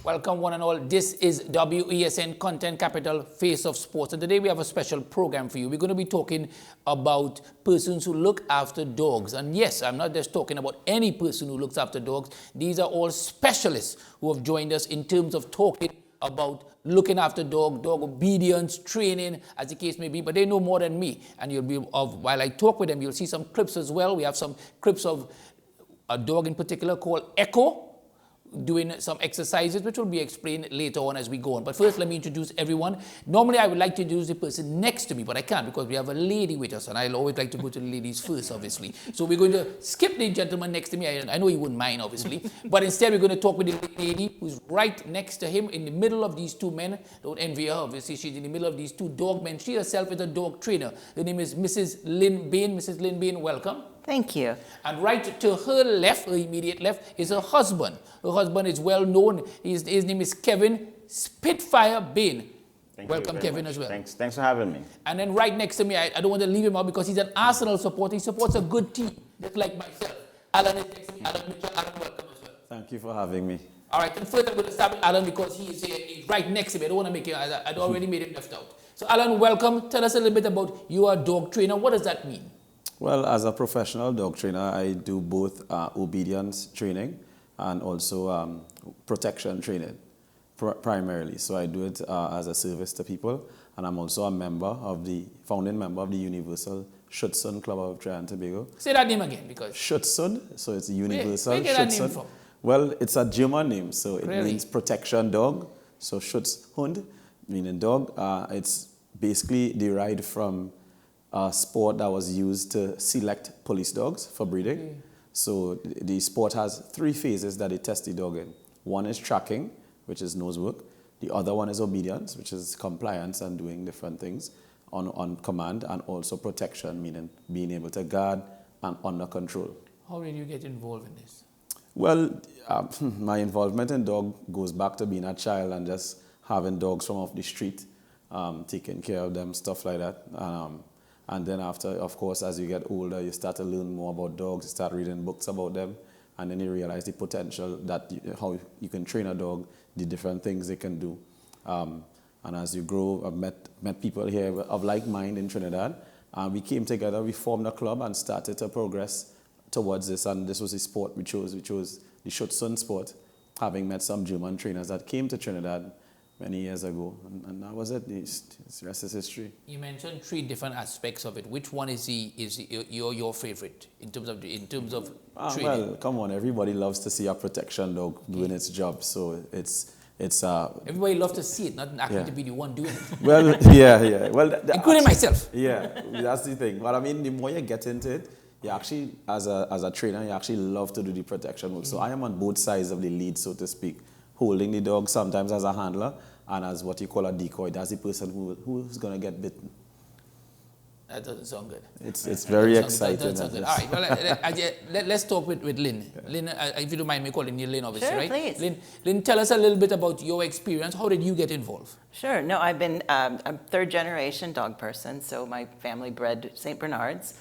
Welcome one and all. This is WESN Content Capital Face of Sports. And today we have a special program for you. We're going to be talking about persons who look after dogs. And yes, I'm not just talking about any person who looks after dogs. These are all specialists who have joined us in terms of talking about looking after dog obedience, training, as the case may be. But they know more than me. And you'll be, while I talk with them, you'll see some clips as well. We have some clips of a dog in particular called Echo, doing some exercises, which will be explained later on as we go on. But first, let me introduce everyone. Normally, I would like to introduce the person next to me, but I can't because we have a lady with us, and I'll always like to go to the ladies first, obviously. So we're going to skip the gentleman next to me. I know he wouldn't mind, obviously. But instead, we're going to talk with the lady who's right next to him in the middle of these two men. Don't envy her, obviously. She's in the middle of these two dog men. She herself is a dog trainer. Her name is Mrs. Lynn Bain. Mrs. Lynn Bain, welcome. Thank you. And right to her left, her immediate left, is her husband. Her husband is well known. His name is Kevin Spitfire Bain. Welcome, Kevin, as well. Thanks for having me. And then right next to me, I don't want to leave him out because he's an Arsenal supporter. He supports a good team, just like myself. Alan is next to me. Alan Mitchell. Alan, welcome as well. Thank you for having me. All right, and first I'm going to start with Alan because he's right next to me. I don't want to make him, I'd already made him left out. So Alan, welcome. Tell us a little bit about you are a dog trainer. What does that mean? Well, as a professional dog trainer, I do both obedience training and also protection training primarily. So I do it as a service to people, and I'm also a founding member of the Universal Schutzhund Club of Trinidad and Tobago. Say that name again, because Schutzhund, so it's Universal Where did that name Schutzhund. from? Well, it's a German name, so it Really? means protection dog. So Schutzhund, meaning dog. It's basically derived from a sport that was used to select police dogs for breeding. Okay. So the sport has 3 phases that they test the dog in. One is tracking, which is nose work. The other one is obedience, which is compliance and doing different things on command, and also protection, meaning being able to guard and under control. How did you get involved in this? Well, my involvement in dog goes back to being a child and just having dogs from off the street, taking care of them, stuff like that. And then after, of course, as you get older, you start to learn more about dogs, you start reading books about them, and then you realize the potential that how you can train a dog, the different things they can do. And as you grow, I've met people here of like mind in Trinidad, and we came together, we formed a club and started to progress towards this, and this was the sport we chose the Schutzhund sport, having met some German trainers that came to Trinidad many years ago, and that was it. The rest is history. You mentioned 3 different aspects of it. Which one is your favorite in terms of training? Well, come on, everybody loves to see a protection dog doing its job, so it's everybody loves to see it, not actually to be the one doing it. Well, yeah. Well, including myself. Yeah, that's the thing. But I mean, the more you get into it, you actually, as a trainer, you actually love to do the protection work. So I am on both sides of the lead, so to speak, holding the dog sometimes as a handler and as what you call a decoy. That's the person who's going to get bitten. That doesn't sound good. It's very exciting. That doesn't sound good. All right, well, let's talk with Lynn. Yeah. Lynn, if you don't mind me calling you Lynn, obviously, sure, right? Please. Lynn, tell us a little bit about your experience. How did you get involved? Sure. No, I've been a 3rd generation dog person, so my family bred St. Bernards,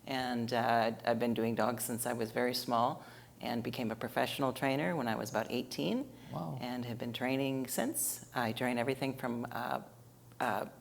and I've been doing dogs since I was very small, and became a professional trainer when I was about 18. Wow. And have been training since. I train everything from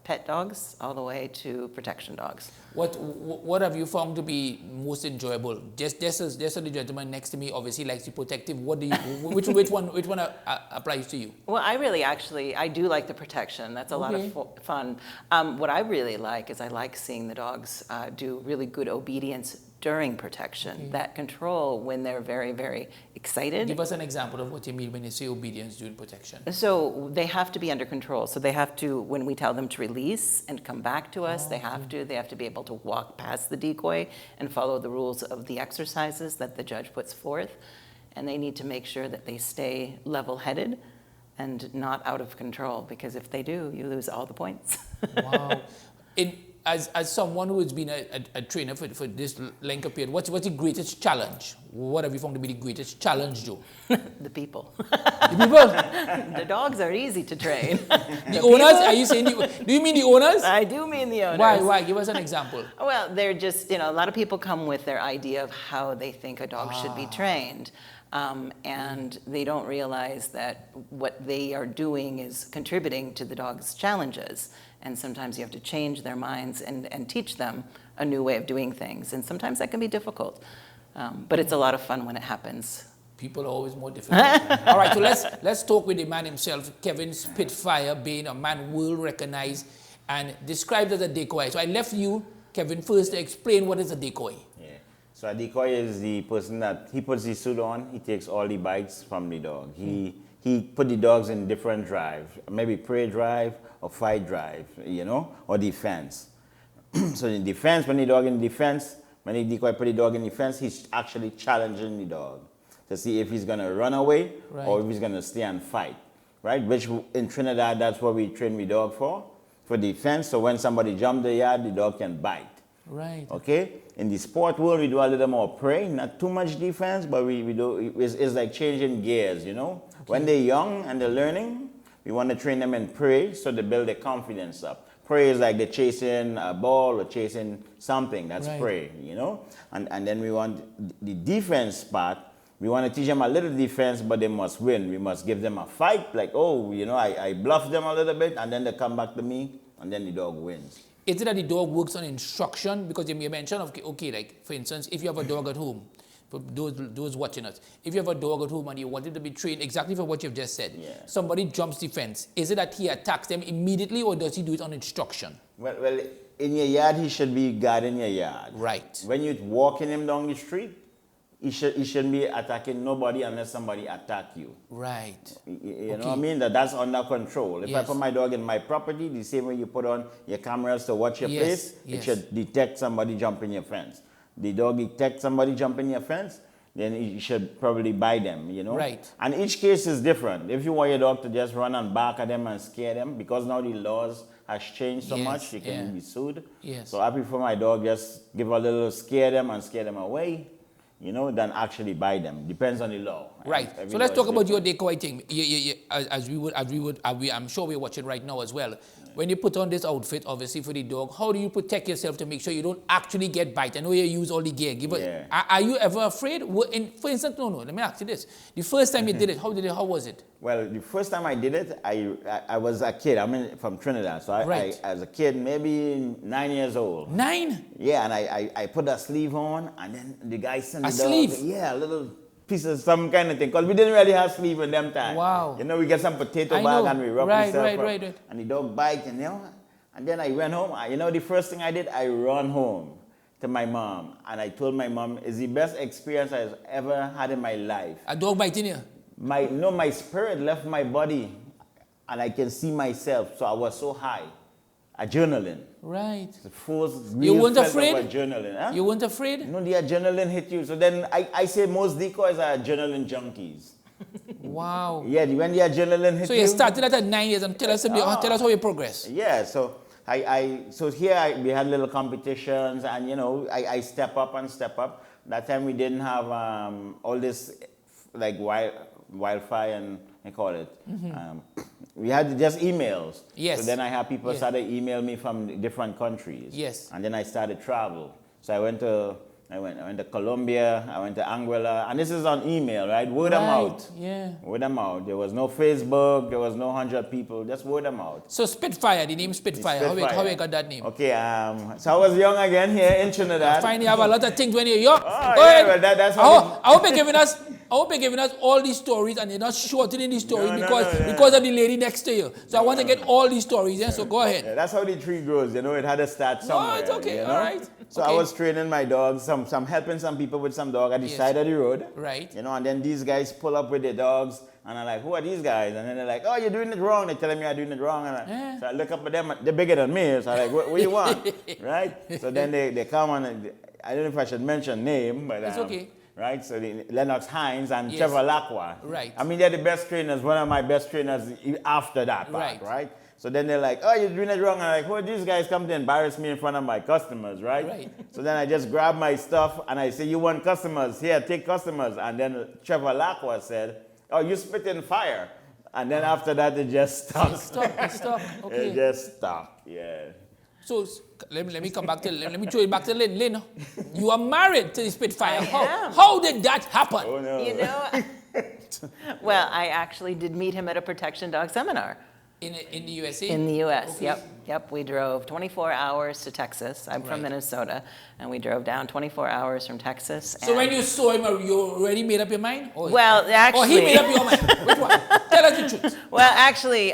pet dogs all the way to protection dogs. What have you found to be most enjoyable? Just as the gentleman next to me obviously likes the protective. What do you which one applies to you? Well, I do like the protection. That's a lot of fun. What I really like is I like seeing the dogs do really good obedience during protection, that control when they're very, very excited. Give us an example of what you mean when you say obedience during protection. So they have to be under control. So they have to, when we tell them to release and come back to us, they have to be able to walk past the decoy and follow the rules of the exercises that the judge puts forth. And they need to make sure that they stay level-headed and not out of control, because if they do, you lose all the points. Wow. As someone who has been a trainer for this length of period, what's the greatest challenge? What have you found to be the greatest challenge, Joe? The people. The people? The dogs are easy to train. The owners? Are you saying, do you mean the owners? I do mean the owners. Why? Give us an example. Well, they're just, a lot of people come with their idea of how they think a dog should be trained. And they don't realize that what they are doing is contributing to the dog's challenges. And sometimes you have to change their minds and teach them a new way of doing things. And sometimes that can be difficult. But it's a lot of fun when it happens. People are always more difficult. All right, so let's talk with the man himself, Kevin Spitfire, being a man well recognized and described as a decoy. So I left you, Kevin, first to explain what is a decoy. Yeah. So a decoy is the person that he puts the suit on, he takes all the bites from the dog. He put the dogs in different drive, maybe prey drive or fight drive, or defense. So in defense, when the dog in defense, when the decoy put the dog in defense, he's actually challenging the dog to see if he's gonna run away or if he's gonna stay and fight, right? Which in Trinidad, that's what we train the dog for defense. So when somebody jumps the yard, the dog can bite. Right. Okay? In the sport world, we do a little more prey, not too much defense, but we do, it's like changing gears, Okay. When they're young and they're learning, we want to train them in prey so they build their confidence up. Prey is like they're chasing a ball or chasing something, that's prey, And then we want the defense part, we want to teach them a little defense, but they must win. We must give them a fight, like, I bluff them a little bit, and then they come back to me, and then the dog wins. Is it that the dog works on instruction? Because you mentioned, okay, like, for instance, if you have a dog at home, for those watching us, if you have a dog at home and you want it to be trained exactly for what you've just said, somebody jumps the fence, is it that he attacks them immediately or does he do it on instruction? Well, in your yard, he should be guarding your yard. Right. When you're walking him down the street, he shouldn't be attacking nobody unless somebody attack you. Right. You know what I mean? That's under control. If I put my dog in my property, the same way you put on your cameras to watch your place, it should detect somebody jumping your fence. The dog detects somebody jumping your fence, then you should probably buy them, Right. And each case is different. If you want your dog to just run and bark at them and scare them, because now the laws has changed so much, you can be sued. Yes. So I prefer my dog just give a little scare them and scare them away, than actually buy them. Depends on the law. Right. So let's talk about your decoy thing. I'm sure we're watching right now as well. When you put on this outfit, obviously for the dog, how do you protect yourself to make sure you don't actually get bite? I know you use all the gear. Are you ever afraid? For instance, no. Let me ask you this: the first time you did it, how was it? Well, the first time I did it, I was a kid. I'm from Trinidad, so I as a kid, maybe 9 years old. 9? Yeah, and I put a sleeve on, and then the guy sent the dog. Sleeve? Yeah, a little piece of some kind of thing, because we didn't really have sleeve in them time. Wow. We get some potato bag and we rub ourselves up. Right. And the dog bites, and then I went home. The first thing I did, I ran home to my mom, and I told my mom, it's the best experience I've ever had in my life. A dog biting you? My spirit left my body, and I can see myself, so I was so high. Adrenaline. Right. You weren't afraid? Adrenaline, huh? You weren't afraid? No, the adrenaline hit you. So then I say most decoys are adrenaline junkies. Wow. Yeah, when the adrenaline hit you. So you started at 9 years, and tell us how you progress. Yeah, so we had little competitions, and I step up and step up. That time we didn't have all this like wildfire and I call it. We had just emails. Yes. So then I had people started email me from different countries. Yes. And then I started travel. So I went to Colombia, I went to Anguilla, and this is on email, right? Word of mouth. Yeah. Word of mouth. There was no Facebook, there was no 100 people, just word of mouth. So Spitfire, the name Spitfire. How you got that name? Okay, so I was young again here in Trinidad. Finally, you have a lot of things when you're young. Oh, Go ahead. Well, that's how I hope you're giving us all these stories, and you're not shortening the story because of the lady next to you. So I want to get all these stories, so go ahead. Yeah, that's how the tree grows, it had to start somewhere. No, it's okay, all right. So I was training my dogs, some helping some people with some dog at the side of the road. Right. And then these guys pull up with their dogs, and I'm like, who are these guys? And then they're like, oh, you're doing it wrong. They're telling me I'm doing it wrong. And so I look up at them, they're bigger than me. So I'm like, what do you want? Right? So then they come on, and I don't know if I should mention name, but it's okay. right? So Lennox Hines and Yes. Trevor Lacroix. Right. I mean, they're the best trainers, one of my best trainers after that part, right? So then they're like, oh, you're doing it wrong. I'm like, oh, these guys come to embarrass me in front of my customers, right? Right. So then I just grab my stuff and I say, you want customers? Here, take customers. And then Trevor Lacroix said, oh, you spit in fire. And then after that, it just stopped. It stopped. Okay. It just stopped, yeah. So let me come back to let me throw it back to Lynn. Lynn, you are married to the Spitfire. How did that happen? Oh, no. You know, well, I actually did meet him at a protection dog seminar. In the USA? In the U.S., Okay. Yep. We drove 24 hours to Texas. I'm Right. from Minnesota, and we drove down 24 hours from Texas. So when you saw him, you already made up your mind? Well, actually... Or he made up your mind? Which one? Tell us the truth. Well, actually,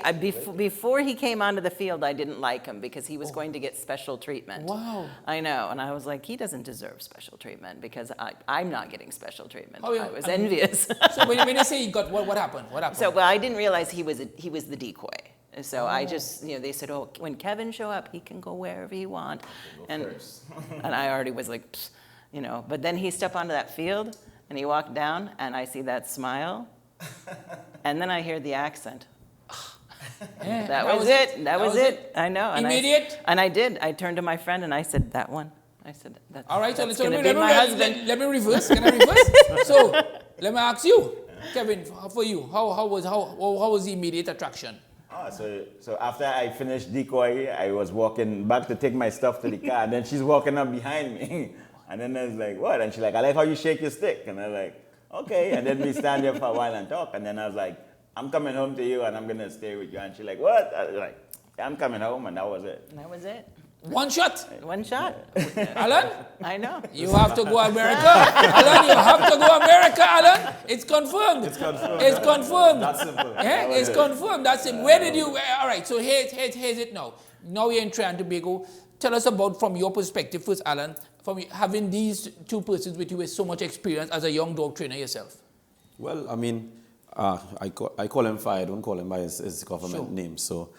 before he came onto the field, I didn't like him because he was going to get special treatment. Wow. I know, and I was like, he doesn't deserve special treatment because I'm not getting special treatment. Oh, yeah. I was envious. So when you say he got, what happened? What happened? So, well, I didn't realize he was the decoy. So I just, they said, oh, when Kevin show up, he can go wherever he want. And I already was like, psst, but then he stepped onto that field and he walked down and I see that smile. And then I hear the accent. Yeah, That was it. That was it. I know. And Immediate? And I did. I turned to my friend and I said, that one. I said, that's, All right, that's so going let to me, be my husband. let me reverse. Can I reverse? So let me ask you, Kevin, for you, how was the immediate attraction? So after I finished decoy, I was walking back to take my stuff to the car, and then she's walking up behind me. And then I was like, what? And she's like, I like how you shake your stick. And I was like, okay. And then we stand there for a while and talk. And then I was like, I'm coming home to you and I'm going to stay with you. And she's like, what? I was like, yeah, I'm coming home. And that was it. And that was it. One shot. One shot. Alan? I know. You have to go America. Alan, you have to go America, Alan. It's confirmed. It's confirmed. It's confirmed. That's simple. Yeah, it's confirmed. That's it. Where did you, all right, so here's it now. Now you're in Trinidad and Tobago. Tell us about, from your perspective first, Alan, from having these two persons with you with so much experience as a young dog trainer yourself. Well, I mean, I call him Fire. I don't call him by his government name. So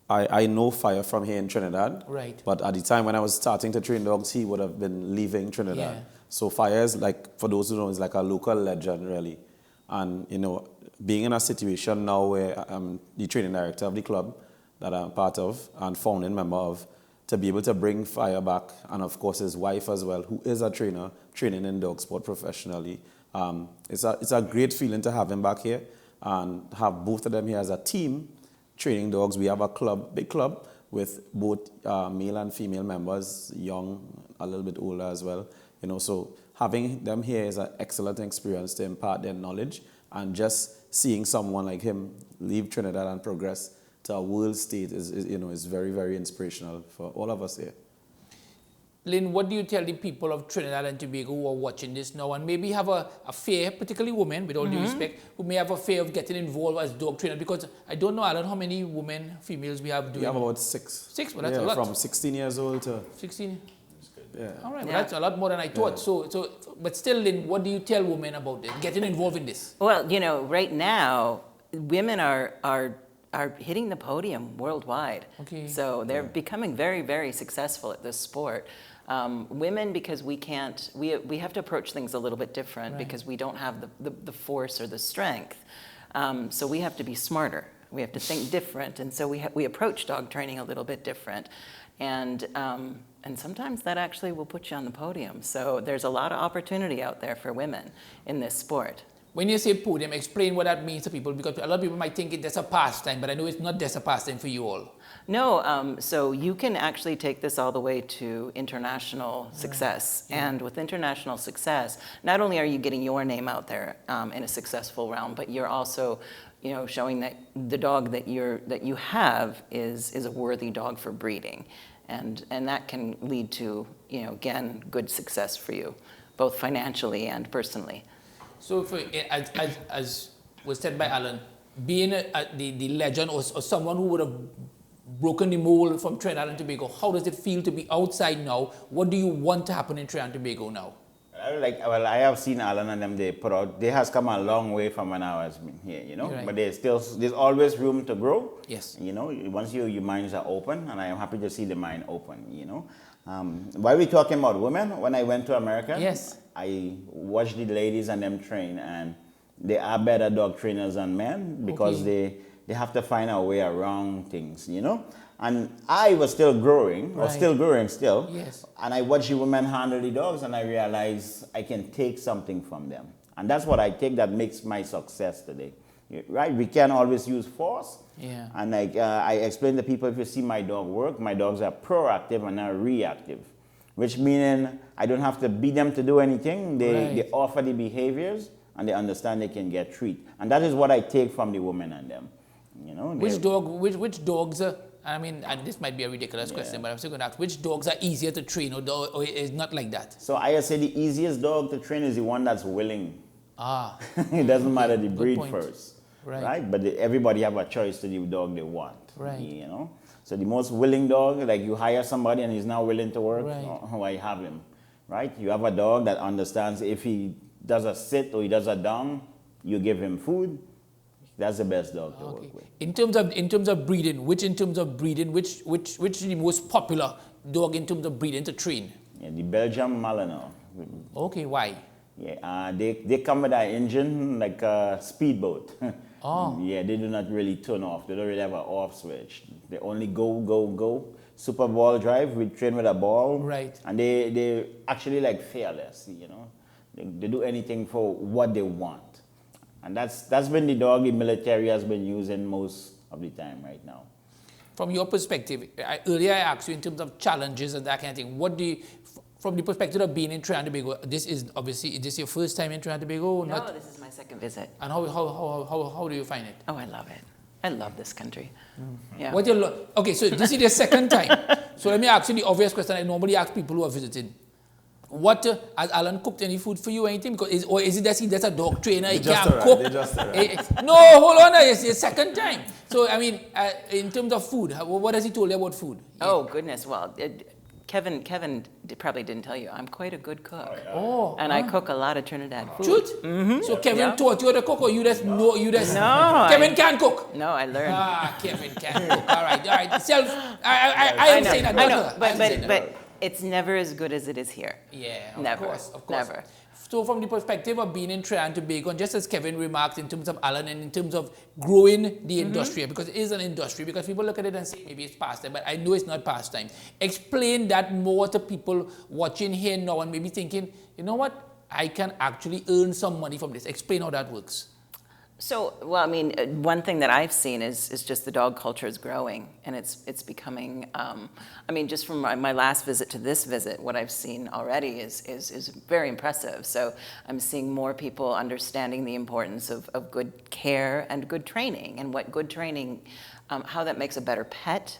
I know Fire from here in Trinidad. Right. But at the time when I was starting to train dogs, he would have been leaving Trinidad. Yeah. So Fire is like, for those who know, is like a local legend, really. And, being in a situation now where I'm the training director of the club that I'm part of and founding member of, to be able to bring Fire back, and of course his wife as well, who is a trainer, training in dog sport professionally. It's a great feeling to have him back here and have both of them here as a team training dogs. We have a club, big club, with both male and female members, young, a little bit older as well. So having them here is an excellent experience to impart their knowledge, and just seeing someone like him leave Trinidad and progress to a world state is very, very inspirational for all of us here. Lynn, what do you tell the people of Trinidad and Tobago who are watching this now and maybe have a fear, particularly women, with all due respect, who may have a fear of getting involved as dog trainer? Because I don't know, Alan, how many women, females we have doing? We have about 6. 6, well, that's a lot. From 16 years old to... 16? Yeah. All right, well, that's a lot more than I thought. So, but still, Lynn, what do you tell women about this, getting involved in this? Well, right now, women are hitting the podium worldwide. Okay. So they're becoming very, very successful at this sport. Women, because we have to approach things a little bit different because we don't have the force or the strength. So we have to be smarter. We have to think different, and so we approach dog training a little bit different. And sometimes that actually will put you on the podium. So there's a lot of opportunity out there for women in this sport. When you say podium, explain what that means to people, because a lot of people might think it's a pastime, but I know it's not just a pastime for you all. No, so you can actually take this all the way to international success. Yeah. And with international success, not only are you getting your name out there in a successful realm, but you're also showing that the dog that you have is a worthy dog for breeding. And that can lead to, again, good success for you, both financially and personally. So, as was said by Alan, being the legend or someone who would have broken the mold from Trinidad and Tobago, how does it feel to be outside now? What do you want to happen in Trinidad and Tobago now? Well, I have seen Alan and them, they has come a long way from when I was here, you know, Right. but there's always room to grow. Yes. You know, once your minds are open, and I am happy to see the mind open, you know. While we're talking about women, when I went to America, Yes. I watched the ladies and them train, and they are better dog trainers than men because they have to find a way around things, you know. And I was still growing, or Right. still growing still. Yes. And I watched the women handle the dogs, and I realized I can take something from them. And that's what I think that makes my success today. Right? We can't always use force. Yeah. And I explain to people, if you see my dog work, my dogs are proactive and not reactive. Which meaning I don't have to beat them to do anything. They offer the behaviors, and they understand they can get treat. And that is what I take from the women and them. You know, Which dogs are, I mean, and this might be a ridiculous question, but I'm still going to ask, which dogs are easier to train, or is not like that? So I say the easiest dog to train is the one that's willing. Ah. It doesn't matter the Good breed point. first, Right. But everybody have a choice to the dog they want, Right. You know. So the most willing dog, like you hire somebody and he's not willing to work, Right. I have him, right? You have a dog that understands if he does a sit or he does a down, you give him food. That's the best dog to work with. In terms of breeding, which is the most popular dog in terms of breeding to train? Yeah, the Belgian Malinois. Okay, why? Yeah, they come with an engine like a speedboat. Oh. Yeah, they do not really turn off. They don't really have an off switch. They only go, go, go. Super ball drive, we train with a ball. Right. And they actually like fearless, you know. They do anything for what they want. And that's been the dog the military has been using most of the time right now. From your perspective, earlier I asked you in terms of challenges and that kind of thing. What do you, from the perspective of being in Trinidad and Tobago, this is this your first time in Trinidad and Tobago? No, this is my second visit. And how do you find it? Oh, I love it. I love this country. Yeah. What okay, so this is the second time. So let me ask you the obvious question I normally ask people who are visiting. Has Alan cooked any food for you or anything? Or is it that he's a dog trainer, he can't cook? They just arrived. No, hold on, it's the second time. So, I mean, in terms of food, what has he told you about food? Oh, goodness. Well, Kevin probably didn't tell you, I'm quite a good cook. Oh. And I cook a lot of Trinidad food. Truth? Mm-hmm. So Kevin taught you how to cook, or you just know, No. Kevin can't cook? No, I learned. Kevin can't cook. All right. I am saying that. I know, but it's never as good as it is here. Yeah, Never. Of course. Never. So from the perspective of being in Trinidad and Tobago, and just as Kevin remarked in terms of Alan and in terms of growing the industry, because it is an industry, because people look at it and say maybe it's pastime, but I know it's not pastime. Explain that more to people watching here now and maybe thinking, you know what, I can actually earn some money from this. Explain how that works. So, well, I mean, one thing that I've seen is just the dog culture is growing, and it's becoming. I mean, just from my last visit to this visit, what I've seen already is very impressive. So, I'm seeing more people understanding the importance of good care and good training, and what good training, how that makes a better pet.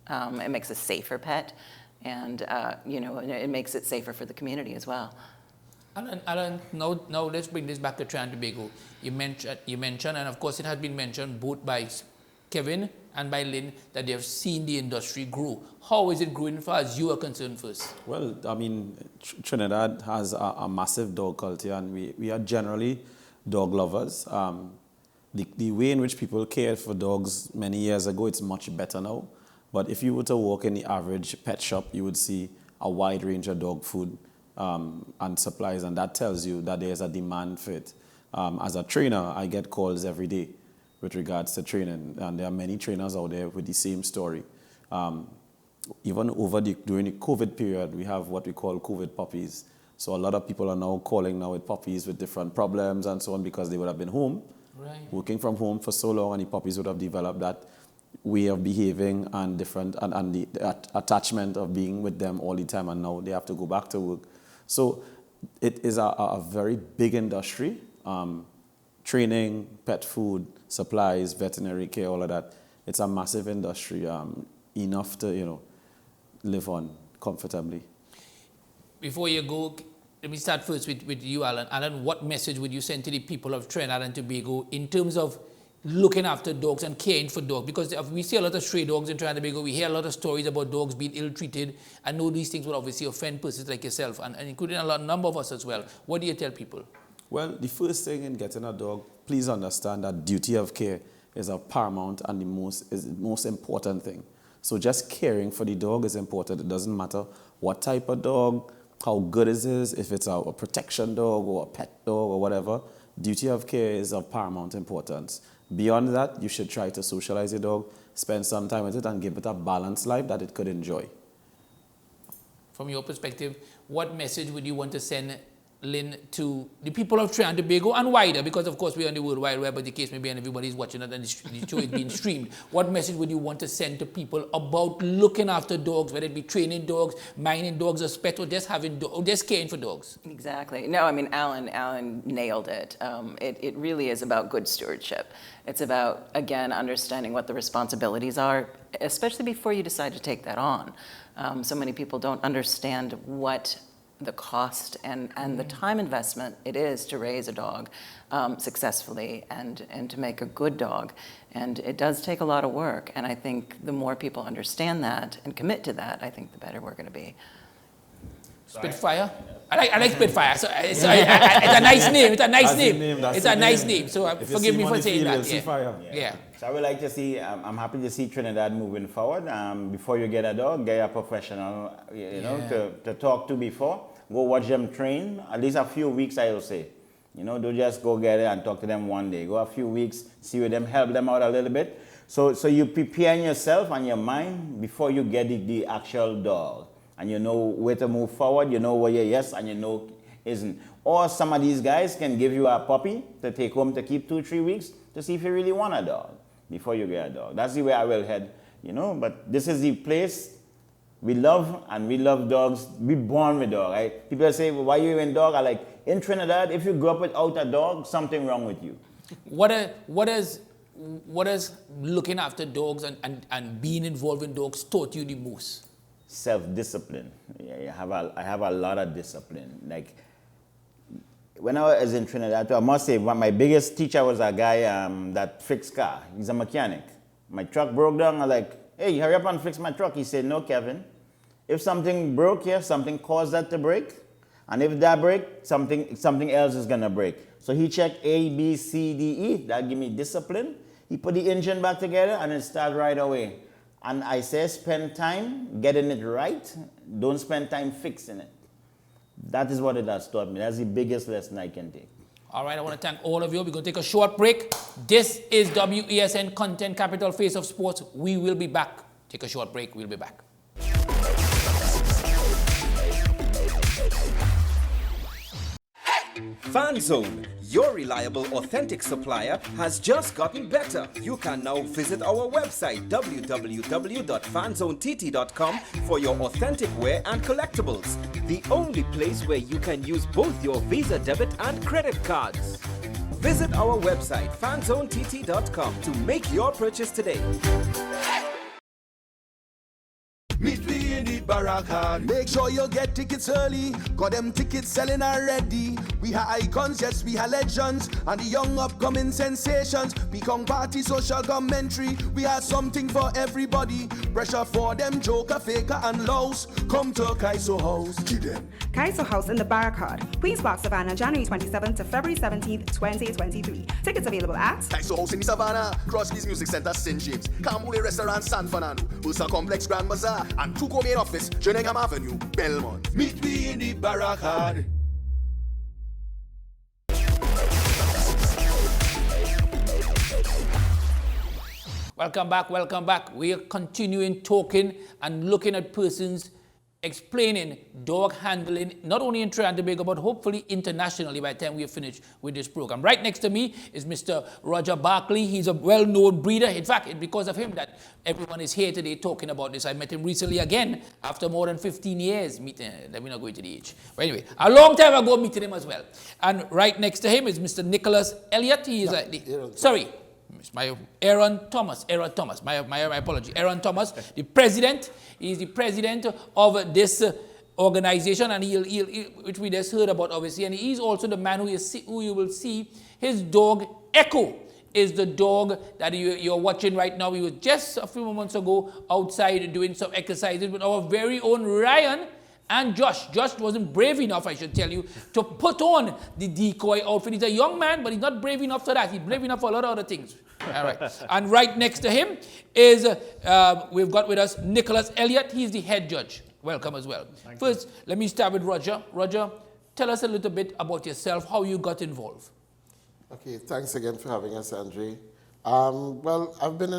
It makes a safer pet, and it makes it safer for the community as well. Alan, now let's bring this back to Trinidad and Tobago. You mentioned, and of course it has been mentioned both by Kevin and by Lynn, that they have seen the industry grow. How is it growing as far as you are concerned first? Well, I mean, Trinidad has a massive dog culture, and we are generally dog lovers. The way in which people cared for dogs many years ago, it's much better now. But if you were to walk in the average pet shop, you would see a wide range of dog food and supplies, and that tells you that there's a demand for it. As a trainer, I get calls every day with regards to training, and there are many trainers out there with the same story. Even during the COVID period, we have what we call COVID puppies. So a lot of people are now calling now with puppies with different problems and so on, because they would have been home, working from home for so long, and the puppies would have developed that way of behaving and the attachment of being with them all the time, and now they have to go back to work. So it is a very big industry. Training, pet food, supplies, veterinary care, all of that. It's a massive industry, enough to live on comfortably. Before you go, let me start first with you, Alan. Alan, what message would you send to the people of Trinidad and Tobago in terms of looking after dogs and caring for dogs? Because we see a lot of stray dogs in Trinidad and Tobago. We hear a lot of stories about dogs being ill-treated. I know these things will obviously offend persons like yourself, and including number of us as well. What do you tell people? Well, the first thing in getting a dog, please understand that duty of care is a paramount and the most important thing. So just caring for the dog is important. It doesn't matter what type of dog, how good it is, if it's a protection dog or a pet dog or whatever. Duty of care is of paramount importance. Beyond that, you should try to socialize your dog, spend some time with it, and give it a balanced life that it could enjoy. From your perspective, what message would you want to send, Lynn, to the people of Trinidad and Tobago and wider? Because, of course, we're on the World Wide Web, but the case may be, and everybody's watching it, and the show is being streamed. What message would you want to send to people about looking after dogs, whether it be training dogs, minding dogs as pets, or just just caring for dogs? Exactly. No, I mean, Alan nailed it. It really is about good stewardship. It's about, again, understanding what the responsibilities are, especially before you decide to take that on. So many people don't understand what the cost and the time investment it is to raise a dog successfully and to make a good dog. And it does take a lot of work. And I think the more people understand that and commit to that, I think the better we're going to be. Spitfire? I like Spitfire. So it's a nice name. It's a nice name. It's a nice name. So forgive me for saying that. Yeah. So I would like to see, I'm happy to see Trinidad moving forward. Before you get a dog, get a professional, to talk to before. Go watch them train, at least a few weeks, I will say. Don't just go get it and talk to them one day. Go a few weeks, see with them, help them out a little bit. So you prepare yourself and your mind before you get the actual dog. And you know where to move forward, you know where you're yes and you know isn't. Or some of these guys can give you a puppy to take home to keep 2-3 weeks to see if you really want a dog before you get a dog. That's the way I will head, but this is the place we love, and we love dogs. We born with dogs, right? People say, well, why you even dog? I like, in Trinidad, if you grew up without a dog, something wrong with you. What is looking after dogs and being involved in dogs taught you the most? Self-discipline. Yeah, I have a lot of discipline. Like, when I was in Trinidad, I must say, my biggest teacher was a guy that fixed car. He's a mechanic. My truck broke down. I'm like, hey, hurry up and fix my truck. He said, no, Kevin. If something broke here, something caused that to break. And if that break, something else is going to break. So he checked A, B, C, D, E. That give me discipline. He put the engine back together and it started right away. And I say spend time getting it right. Don't spend time fixing it. That is what it has taught me. That's the biggest lesson I can take. All right, I want to thank all of you. We're going to take a short break. This is WESN Content Capital Face of Sports. We will be back. Take a short break. We'll be back. FanZone, your reliable, authentic supplier, has just gotten better. You can now visit our website www.fanzonett.com for your authentic wear and collectibles. The only place where you can use both your Visa debit and credit cards. Visit our website fanzonett.com to make your purchase today. Meet me in the Barracan. Make sure you get tickets early, got them tickets selling already. We are icons, yes, we are legends, and the young upcoming sensations. Become party, social commentary. We have something for everybody. Pressure for them, joker, faker, and lows. Come to Kaiso House. Keep them. Kaiso House in the Barricade, Queen's Park, Savannah, January 27th to February 17th, 2023. Tickets available at Kaiso House in the Savannah, Crosby's Music Center, St. James, Camboule Restaurant, San Fernando, Ursa Complex, Grand Bazaar, and Tuco Main Office, Jerningham Avenue, Belmont. Meet me in the Barricade. Welcome back. We are continuing talking and looking at persons explaining dog handling, not only in Trinidad and Tobago, but hopefully internationally by the time we are finished with this program. Right next to me is Mr. Roger Barkley. He's a well-known breeder. In fact, it's because of him that everyone is here today talking about this. I met him recently again after more than 15 years meeting. Let me not go into the age. But anyway, a long time ago meeting him as well. And right next to him is Mr. Nicholas Elliott. He is Aaron Thomas, my apology. Aaron Thomas, the president. He's the president of this organization, and which we just heard about, obviously. And he's also the man who you will see his dog Echo is the dog that you're watching right now. We were just a few moments ago outside doing some exercises with our very own Ryan and Josh. Josh wasn't brave enough, I should tell you, to put on the decoy outfit. He's a young man, but he's not brave enough for that. He's brave enough for a lot of other things. All right. And right next to him is, we've got with us Nicholas Elliott. He's the head judge. Welcome as well. First, let me start with Roger. Roger, tell us a little bit about yourself, how you got involved. Okay, thanks again for having us, Andre. Well, I've been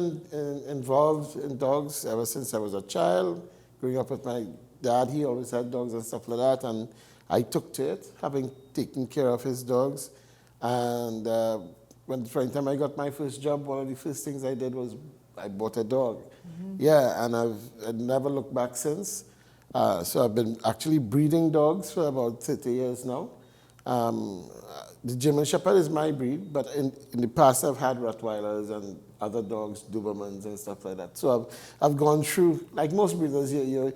involved in dogs ever since I was a child. Growing up with my dad, he always had dogs and stuff like that, and I took to it, having taken care of his dogs. And when the time I got my first job, one of the first things I did was I bought a dog. Yeah, and I've never looked back since. So I've been actually breeding dogs for about 30 years now. The German Shepherd is my breed, but in the past I've had Rottweilers and other dogs, Dobermans and stuff like that. So I've gone through, like most breeders, you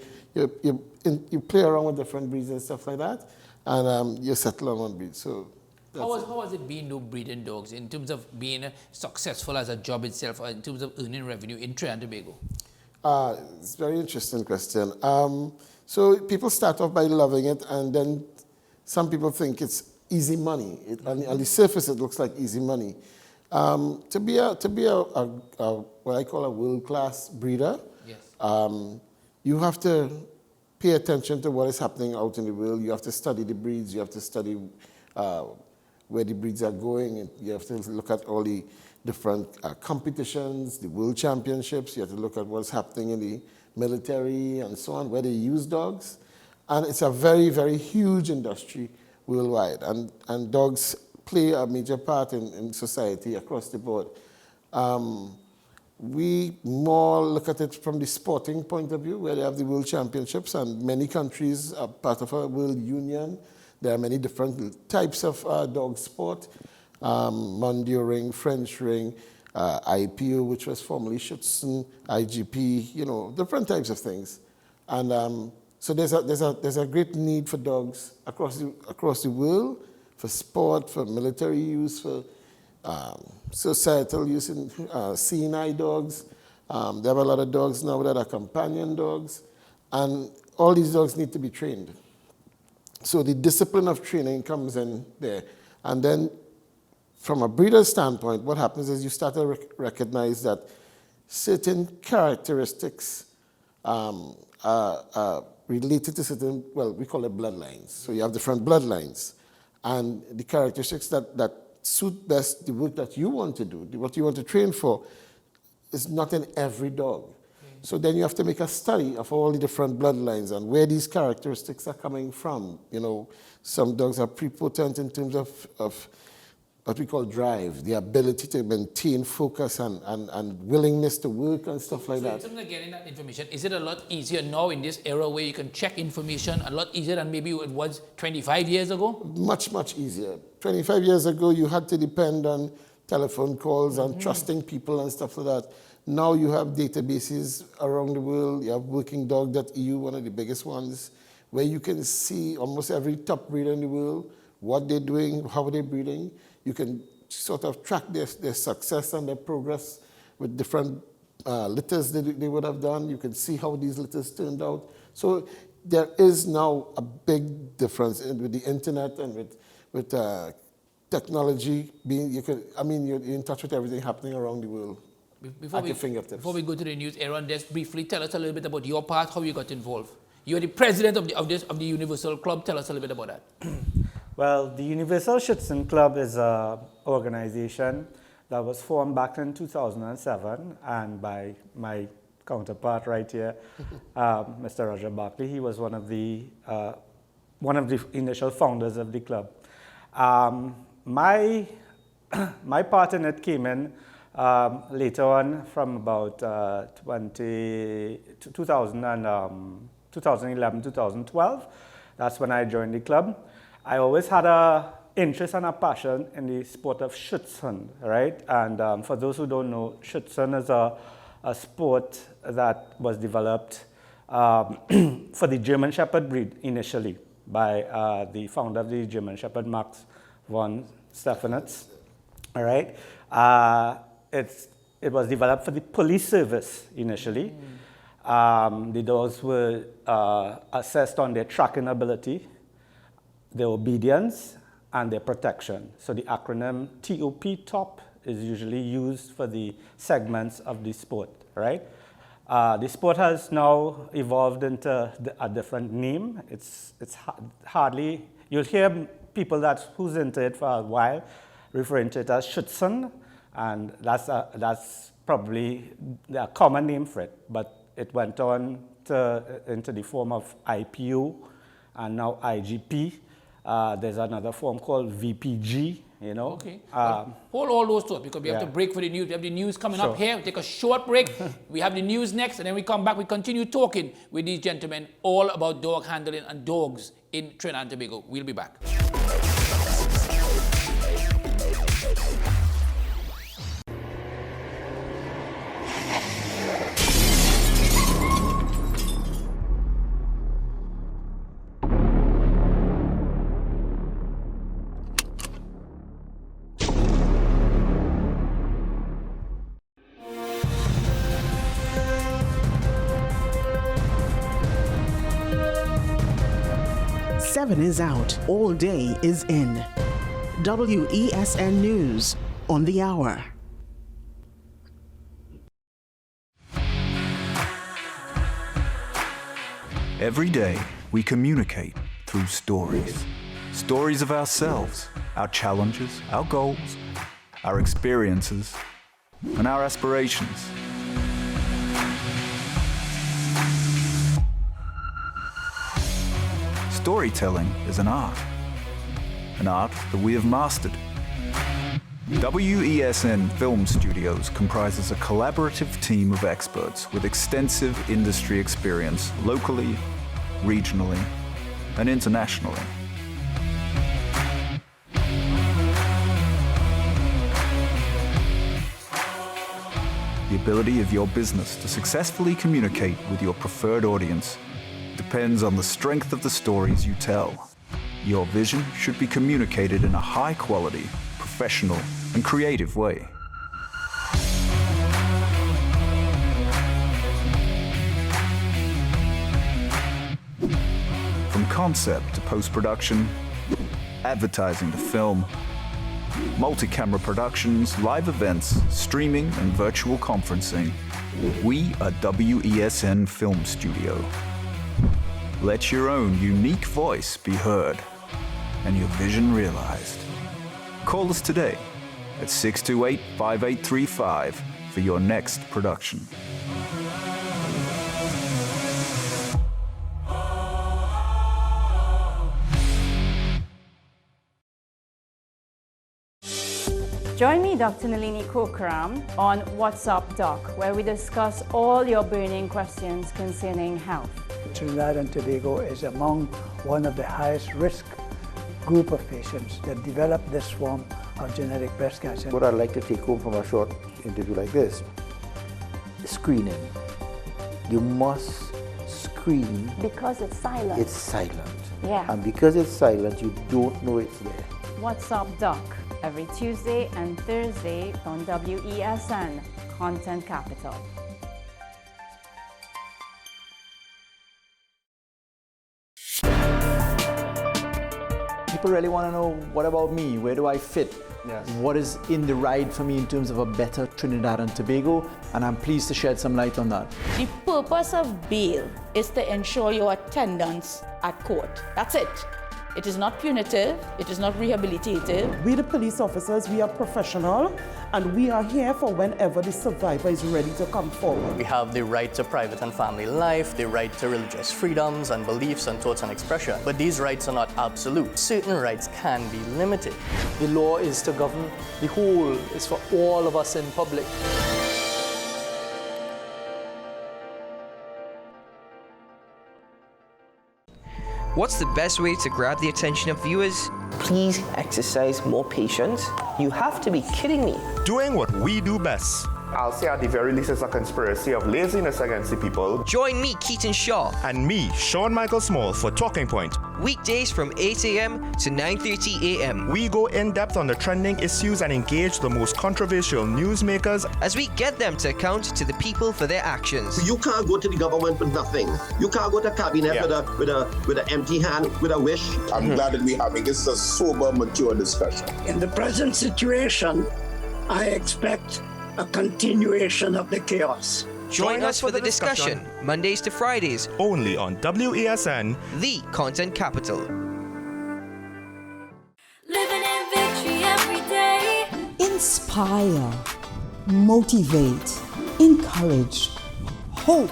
play around with different breeds and stuff like that, and you settle on one breed. So how has it been breeding dogs in terms of being successful as a job itself, or in terms of earning revenue in Trinidad and Tobago? It's a very interesting question. So people start off by loving it, and then some people think it's easy money. On the surface, it looks like easy money. To be a what I call a world-class breeder, yes. You have to pay attention to what is happening out in the world. You have to study the breeds. You have to study where the breeds are going. And you have to look at all the different competitions, the world championships. You have to look at what's happening in the military and so on, where they use dogs. And it's a very, very huge industry worldwide. And dogs play a major part in society across the board. We more look at it from the sporting point of view, where they have the world championships, and many countries are part of a world union. There are many different types of dog sport. Mondial ring, French ring, IPO, which was formerly Schutzen, IGP, different types of things. And so there's a great need for dogs across the world, for sport, for military use, for societal use in CNI dogs. There are a lot of dogs now that are companion dogs, and all these dogs need to be trained. So the discipline of training comes in there. And then from a breeder's standpoint, what happens is you start to recognize that certain characteristics are related to certain, well, we call it bloodlines. So you have different bloodlines. And the characteristics that suit best the work that you want to do, what you want to train for, is not in every dog. So then you have to make a study of all the different bloodlines and where these characteristics are coming from. Some dogs are prepotent in terms of what we call drive, the ability to maintain focus and willingness to work and stuff like that. So in terms of getting that information, is it a lot easier now in this era where you can check information a lot easier than maybe it was 25 years ago? Much, much easier. 25 years ago, you had to depend on telephone calls and trusting people and stuff like that. Now you have databases around the world. You have workingdog.eu, one of the biggest ones, where you can see almost every top breeder in the world, what they're doing, how they're breeding. You can sort of track their success and their progress with different litters they would have done. You can see how these litters turned out. So there is now a big difference with the internet and with technology. You're in touch with everything happening around the world. At your fingertips. Before we go to the news, Aaron, just briefly tell us a little bit about your part, how you got involved. You're the president of the Universal Club. Tell us a little bit about that. Well, the Universal Schutzen Club is an organization that was formed back in 2007, and by my counterpart right here, Mr. Roger Barkley. He was one of the initial founders of the club. My part in it came in later on, from about 2011, 2012. That's when I joined the club. I always had an interest and a passion in the sport of Schutzen, right? And for those who don't know, Schutzen is a sport that was developed for the German Shepherd breed initially by the founder of the German Shepherd, Max von Stephanitz, all right? It was developed for the police service initially. The dogs were assessed on their tracking ability, their obedience, and their protection. So the acronym TOP, TOP, is usually used for the segments of the sport, right? The sport has now evolved into a different name. It's hardly, you'll hear people who's into it for a while referring to it as Schutzen, and that's probably a common name for it, but it went on into the form of IPO and now IGP. There's another form called VPG, you know. Okay. Hold all those thoughts because we have to break for the news. We have the news coming up here. We take a short break. We have the news next, and then we come back. We continue talking with these gentlemen all about dog handling and dogs in Trinidad and Tobago. We'll be back. Seven is out, all day is in. WESN News on the hour. Every day, we communicate through stories. Stories of ourselves, our challenges, our goals, our experiences, and our aspirations. Storytelling is an art that we have mastered. WESN Film Studios comprises a collaborative team of experts with extensive industry experience locally, regionally, and internationally. The ability of your business to successfully communicate with your preferred audience depends on the strength of the stories you tell. Your vision should be communicated in a high-quality, professional, and creative way. From concept to post-production, advertising to film, multi-camera productions, live events, streaming, and virtual conferencing, we are WESN Film Studio. Let your own unique voice be heard and your vision realized. Call us today at 628-5835 for your next production. Join me, Dr. Nalini Kokram, on What's Up Doc, where we discuss all your burning questions concerning health. Trinidad and Tobago is among one of the highest risk group of patients that develop this form of genetic breast cancer. What I'd like to take home from a short interview like this, screening. You must screen. Because it's silent. It's silent. Yeah. And because it's silent, you don't know it's there. What's Up Doc, every Tuesday and Thursday on WESN, Content Capital. People really want to know, what about me? Where do I fit? Yes. What is in the ride for me in terms of a better Trinidad and Tobago? And I'm pleased to shed some light on that. The purpose of bail is to ensure your attendance at court. That's it. It is not punitive, it is not rehabilitative. We the police officers, we are professional and we are here for whenever the survivor is ready to come forward. We have the right to private and family life, the right to religious freedoms and beliefs and thoughts and expression. But these rights are not absolute. Certain rights can be limited. The law is to govern the whole, it's for all of us in public. What's the best way to grab the attention of viewers? Please exercise more patience. You have to be kidding me. Doing what we do best, I'll say at the very least it's a conspiracy of laziness against the people. Join me, Keaton Shaw. And me, Sean Michael Small, for Talking Point. Weekdays from 8 a.m. to 9:30 a.m. We go in depth on the trending issues and engage the most controversial newsmakers as we get them to account to the people for their actions. You can't go to the government with nothing. You can't go to cabinet with an empty hand, with a wish. I'm glad that we're having this a sober, mature discussion. In the present situation, I expect a continuation of the chaos. Join us for the discussion, Mondays to Fridays, only on WESN, the content capital. Living in victory every day. Inspire, motivate, encourage, hope.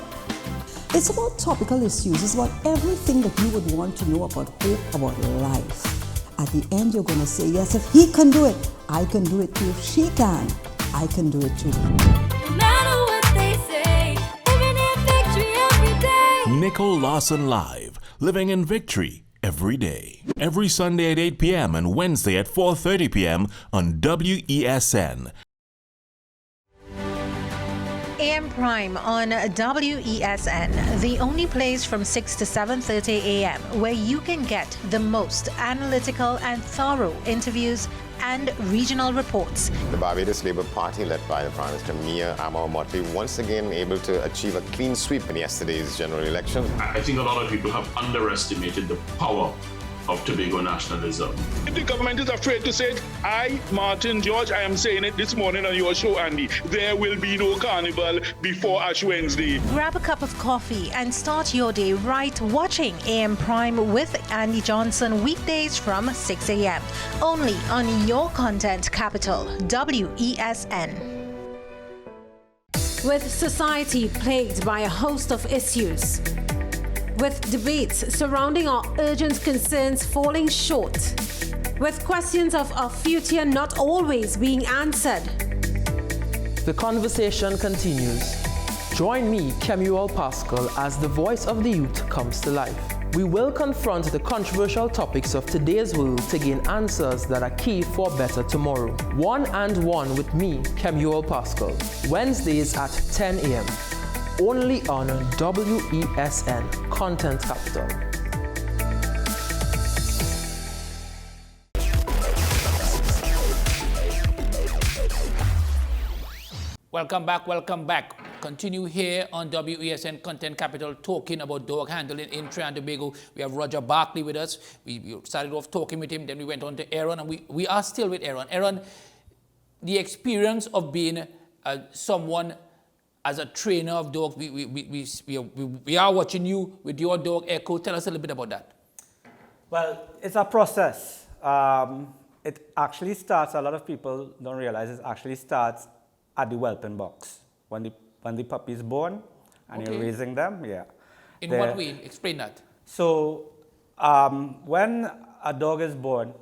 It's about topical issues. It's about everything that you would want to know about hope, about life. At the end, you're going to say, yes, if he can do it, I can do it too. If she can, I can do it too. No matter what they say, living in victory every day. Nicole Lawson Live, living in victory every day. Every Sunday at 8 p.m. and Wednesday at 4:30 p.m. on WESN. AM Prime on WESN, the only place from 6 to 7:30 a.m. where you can get the most analytical and thorough interviews and regional reports. The Barbados Labour Party, led by the Prime Minister Mia Amor-Motley, once again able to achieve a clean sweep in yesterday's general election. I think a lot of people have underestimated the power of Tobago nationalism. If the government is afraid to say it, I, Martin George, I am saying it this morning on your show, Andy. There will be no carnival before Ash Wednesday. Grab a cup of coffee and start your day right watching AM Prime with Andy Johnson weekdays from 6 a.m. Only on your content capital, WESN. With society plagued by a host of issues, with debates surrounding our urgent concerns falling short, with questions of our future not always being answered. The conversation continues. Join me, Kemuel Pascal, as the voice of the youth comes to life. We will confront the controversial topics of today's world to gain answers that are key for a better tomorrow. One and One with me, Kemuel Pascal, Wednesdays at 10 a.m. only on WESN Content Capital. Welcome back. Continue here on WESN Content Capital talking about dog handling in Trinidad and Tobago. We have Roger Barkley with us. We started off talking with him, then we went on to Aaron, and we are still with Aaron. Aaron, the experience of being someone as a trainer of dogs, we are watching you with your dog Echo. Tell us a little bit about that. Well, it's a process. It actually starts, a lot of people don't realize, it actually starts at the whelping box. When the puppy is born and you're raising them, In what way? Explain that. So when a dog is born,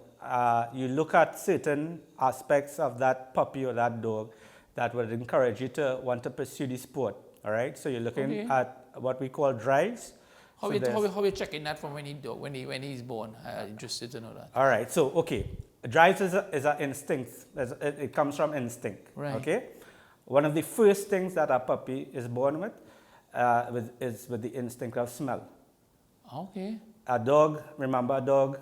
you look at certain aspects of that puppy or that dog that would encourage you to want to pursue the sport, all right? So you're looking at what we call drives. How are you checking that from when he's born? I'm interested to know that. All right, so, drives is an instinct. It comes from instinct, okay? One of the first things that a puppy is born with is with the instinct of smell. Okay. A dog, remember a dog,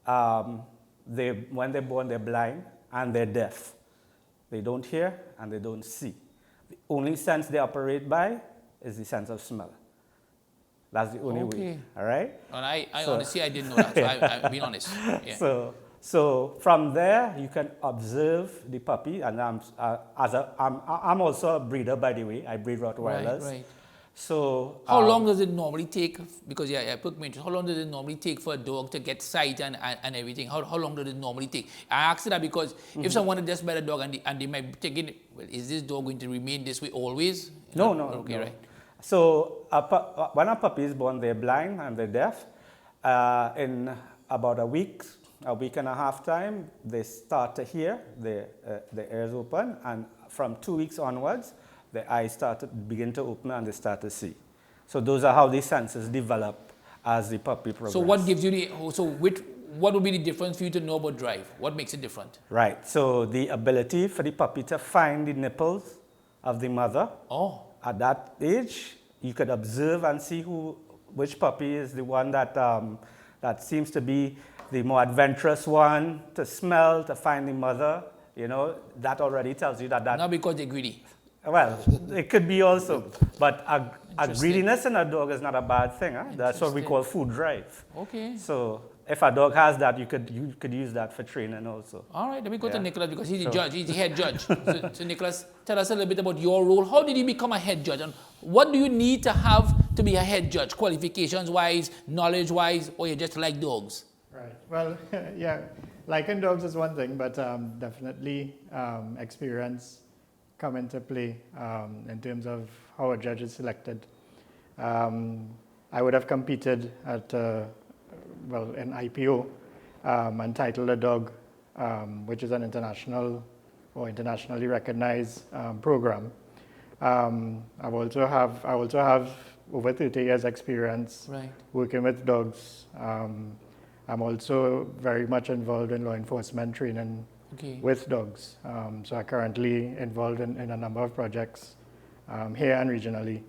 when they're born, they're blind and they're deaf. They don't hear and they don't see. The only sense they operate by is the sense of smell. That's the only way, all right? And I honestly, I didn't know that, so I'll be honest. Yeah. So from there, you can observe the puppy, and I'm also a breeder, by the way. I breed Rottweilers. Right. So how long does it normally take? Because I put me into how long does it normally take for a dog to get sight and everything? How long does it normally take? I ask that because if someone is just by the dog and they might be thinking, well, is this dog going to remain this way always? No. Right. So when a puppy is born, they're blind and they're deaf. In about a week and a half time, they start to hear, the ears open, and from 2 weeks onwards, the eyes begin to open and they start to see. So those are how the senses develop as the puppy progresses. So what gives you what would be the difference for you to know about drive? What makes it different? Right, so the ability for the puppy to find the nipples of the mother. Oh. At that age, you could observe and see which puppy is the one that, that seems to be the more adventurous one, to smell, to find the mother. You know, that already tells you that. Not because they're greedy. Well, it could be also. But a greediness in a dog is not a bad thing. Huh? That's what we call food drive. Okay. So if a dog has that, you could use that for training also. All right, let me go to Nicholas because he's the judge, he's the head judge. So Nicholas, tell us a little bit about your role. How did you become a head judge? And what do you need to have to be a head judge, qualifications-wise, knowledge-wise, or you just like dogs? Right. Well, yeah, liking dogs is one thing, but definitely experience come into play in terms of how a judge is selected. I would have competed at, an IPO and titled a dog, which is an international or internationally recognized program. I also have over 30 years experience working with dogs. I'm also very much involved in law enforcement training with dogs. So I'm currently involved in a number of projects here and regionally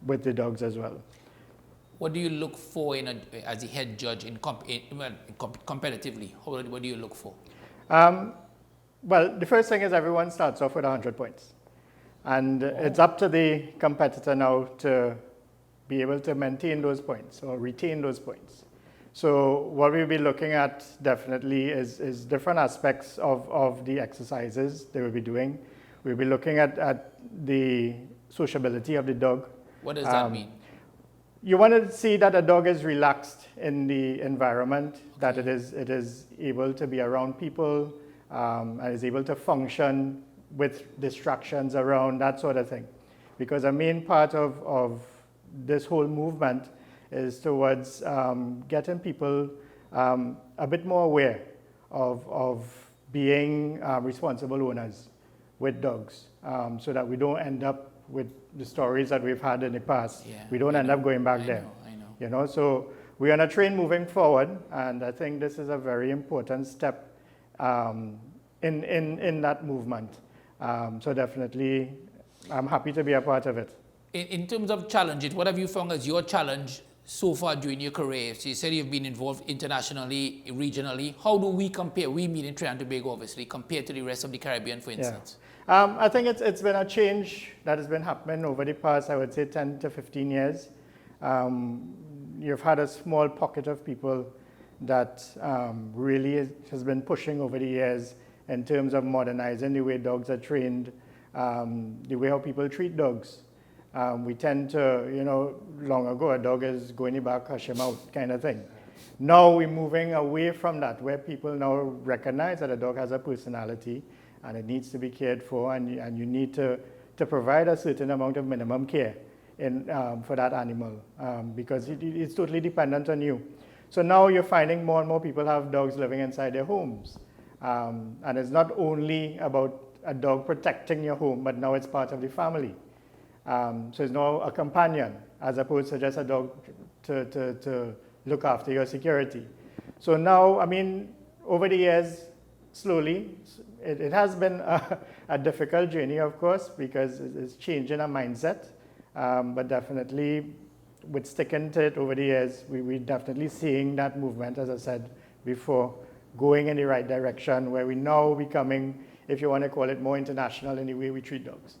with the dogs as well. What do you look for as a head judge competitively? What do you look for? Well, the first thing is everyone starts off with 100 points. And it's up to the competitor now to be able to maintain those points or retain those points. So what we'll be looking at definitely is different aspects of the exercises they will be doing. We'll be looking at the sociability of the dog. What does that mean? You want to see that a dog is relaxed in the environment, that it is able to be around people, and is able to function with distractions around, that sort of thing. Because a main part of this whole movement is towards getting people a bit more aware of being responsible owners with dogs, so that we don't end up with the stories that we've had in the past. Yeah, we don't end up going back there. I know. You know, so we're on a train moving forward, and I think this is a very important step in that movement. So definitely, I'm happy to be a part of it. In terms of challenges, what have you found as your challenge so far during your career? So you said you've been involved internationally, regionally. How do we compare? We mean in Trinidad and Tobago, obviously, compared to the rest of the Caribbean, for instance. Yeah. I think it's been a change that has been happening over the past, I would say, 10 to 15 years. You've had a small pocket of people that really has been pushing over the years in terms of modernizing the way dogs are trained, the way how people treat dogs. We tend to, long ago, a dog is go in the back, hush him out, kind of thing. Now we're moving away from that, where people now recognize that a dog has a personality and it needs to be cared for, and you need to provide a certain amount of minimum care for that animal, because it's totally dependent on you. So now you're finding more and more people have dogs living inside their homes. And it's not only about a dog protecting your home, but now it's part of the family. So it's now a companion, as opposed to just a dog to look after your security. So now, I mean, over the years, slowly, it has been a difficult journey, of course, because it's changing our mindset. But definitely, with sticking to it over the years, we're definitely seeing that movement, as I said before, going in the right direction, where we're now becoming, if you want to call it, more international in the way we treat dogs.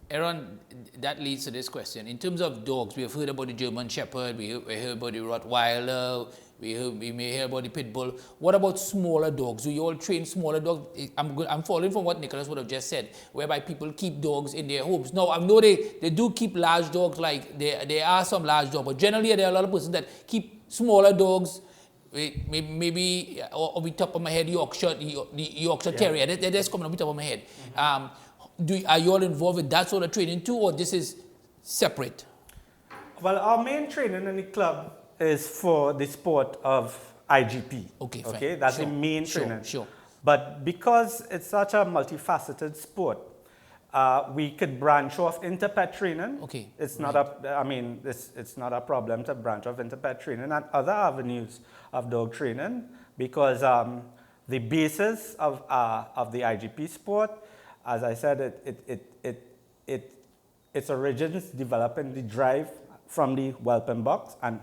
Aaron, that leads to this question. In terms of dogs, we have heard about the German Shepherd, we heard about the Rottweiler, we may hear about the Pit Bull. What about smaller dogs? Do you all train smaller dogs? I'm following from what Nicholas would have just said, whereby people keep dogs in their homes. Now, I know they do keep large dogs, like there are some large dogs, but generally there are a lot of persons that keep smaller dogs, maybe off the top of my head, the Yorkshire Terrier. That's coming off the top of my head. Are you all involved with that sort of training too, or this is separate? Well, our main training in the club is for the sport of IGP. Okay, fine. Okay, that's the main training. Sure. But because it's such a multifaceted sport, we could branch off into pet training. Okay. It's not it's not a problem to branch off into pet training and other avenues of dog training, because the basis of the IGP sport as I said, its origins develop in the drive from the whelping box, and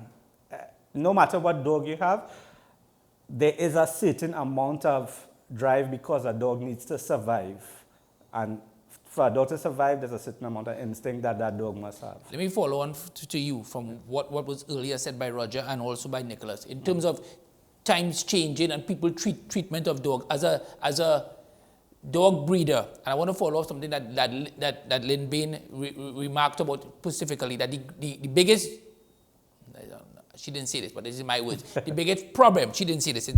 no matter what dog you have, there is a certain amount of drive because a dog needs to survive. And for a dog to survive, there's a certain amount of instinct that that dog must have. Let me follow on to you from what was earlier said by Roger and also by Nicholas. In terms of times changing and people treatment of dog as a dog breeder, and I want to follow up something that Lynn Bain remarked about specifically, that the biggest, she didn't say this, but this is my words, the biggest problem, she didn't say this,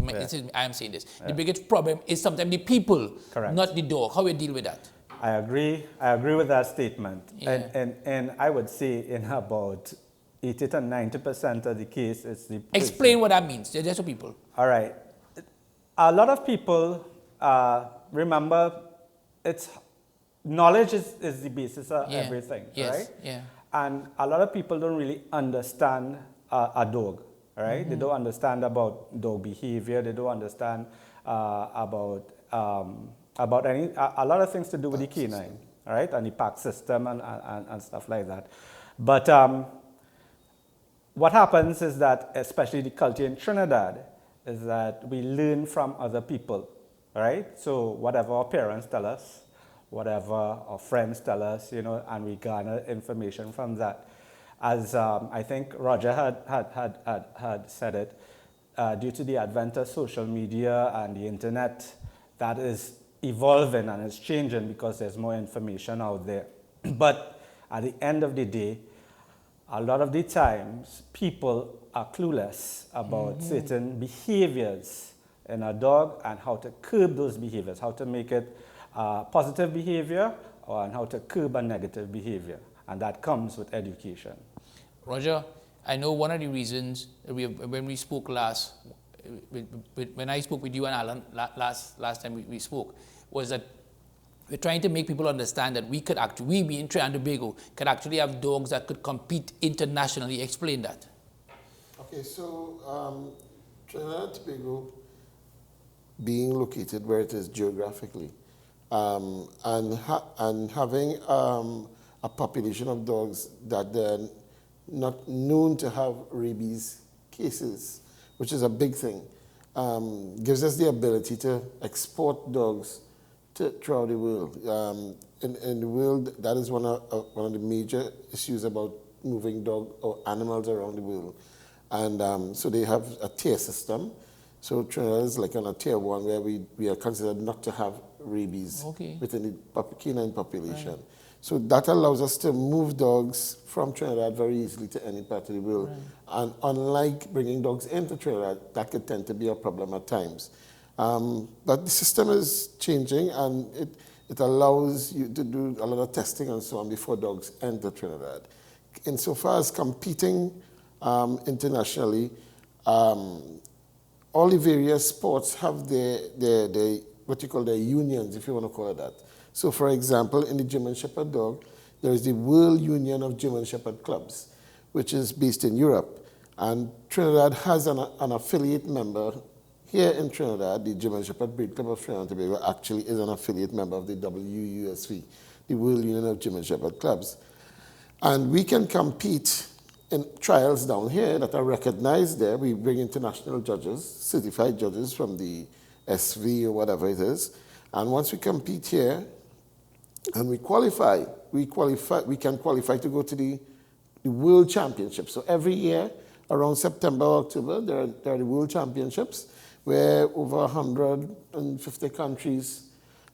I am saying this, the biggest problem is sometimes the people, not the dog. How we deal with that? I agree with that statement. And I would say in about 80 to 90% of the case, it's the person. Explain what that means, just so people. All right. A lot of people, remember, knowledge is the basis of everything, right? Yeah. And a lot of people don't really understand a dog, right? Mm-hmm. They don't understand about dog behavior. They don't understand about a lot of things to do with the canine, right? And the pack system and stuff like that. But what happens is that, especially the culture in Trinidad, is that we learn from other people, right? So whatever our parents tell us, whatever our friends tell us, and we garner information from that. As I think Roger had said it, due to the advent of social media and the internet, that is evolving and it's changing because there's more information out there. But at the end of the day, a lot of the times people are clueless about certain behaviors in a dog and how to curb those behaviors, how to make it positive behavior and how to curb a negative behavior. And that comes with education. Roger, I know one of the reasons when we spoke last, when I spoke with you and Alan last time we spoke, was that we're trying to make people understand that we being Trinidad and Tobago, could actually have dogs that could compete internationally. Explain that. Okay, so Trinidad and Tobago, being located where it is geographically, and having a population of dogs that they're not known to have rabies cases, which is a big thing, gives us the ability to export dogs throughout the world. In the world, that is one of the major issues about moving dog or animals around the world. And so they have a tier system. So Trinidad is like on a tier 1 where we are considered not to have rabies within the canine population. Right. So that allows us to move dogs from Trinidad very easily to any part of the world. Right. And unlike bringing dogs into Trinidad, that could tend to be a problem at times. But the system is changing, and it allows you to do a lot of testing and so on before dogs enter Trinidad. Insofar as competing internationally, all the various sports have their what you call their unions, if you want to call it that. So, for example, in the German Shepherd dog, there is the World Union of German Shepherd Clubs, which is based in Europe. And Trinidad has an affiliate member. Here in Trinidad, the German Shepherd Breed Club of Trinidad and Tobago actually is an affiliate member of the WUSV, the World Union of German Shepherd Clubs. And we can compete in trials down here that are recognized there. We bring international judges, certified judges from the SV or whatever it is. And once we compete here and we can qualify to go to the World Championships. So every year, around September or October, there are the World Championships where over 150 countries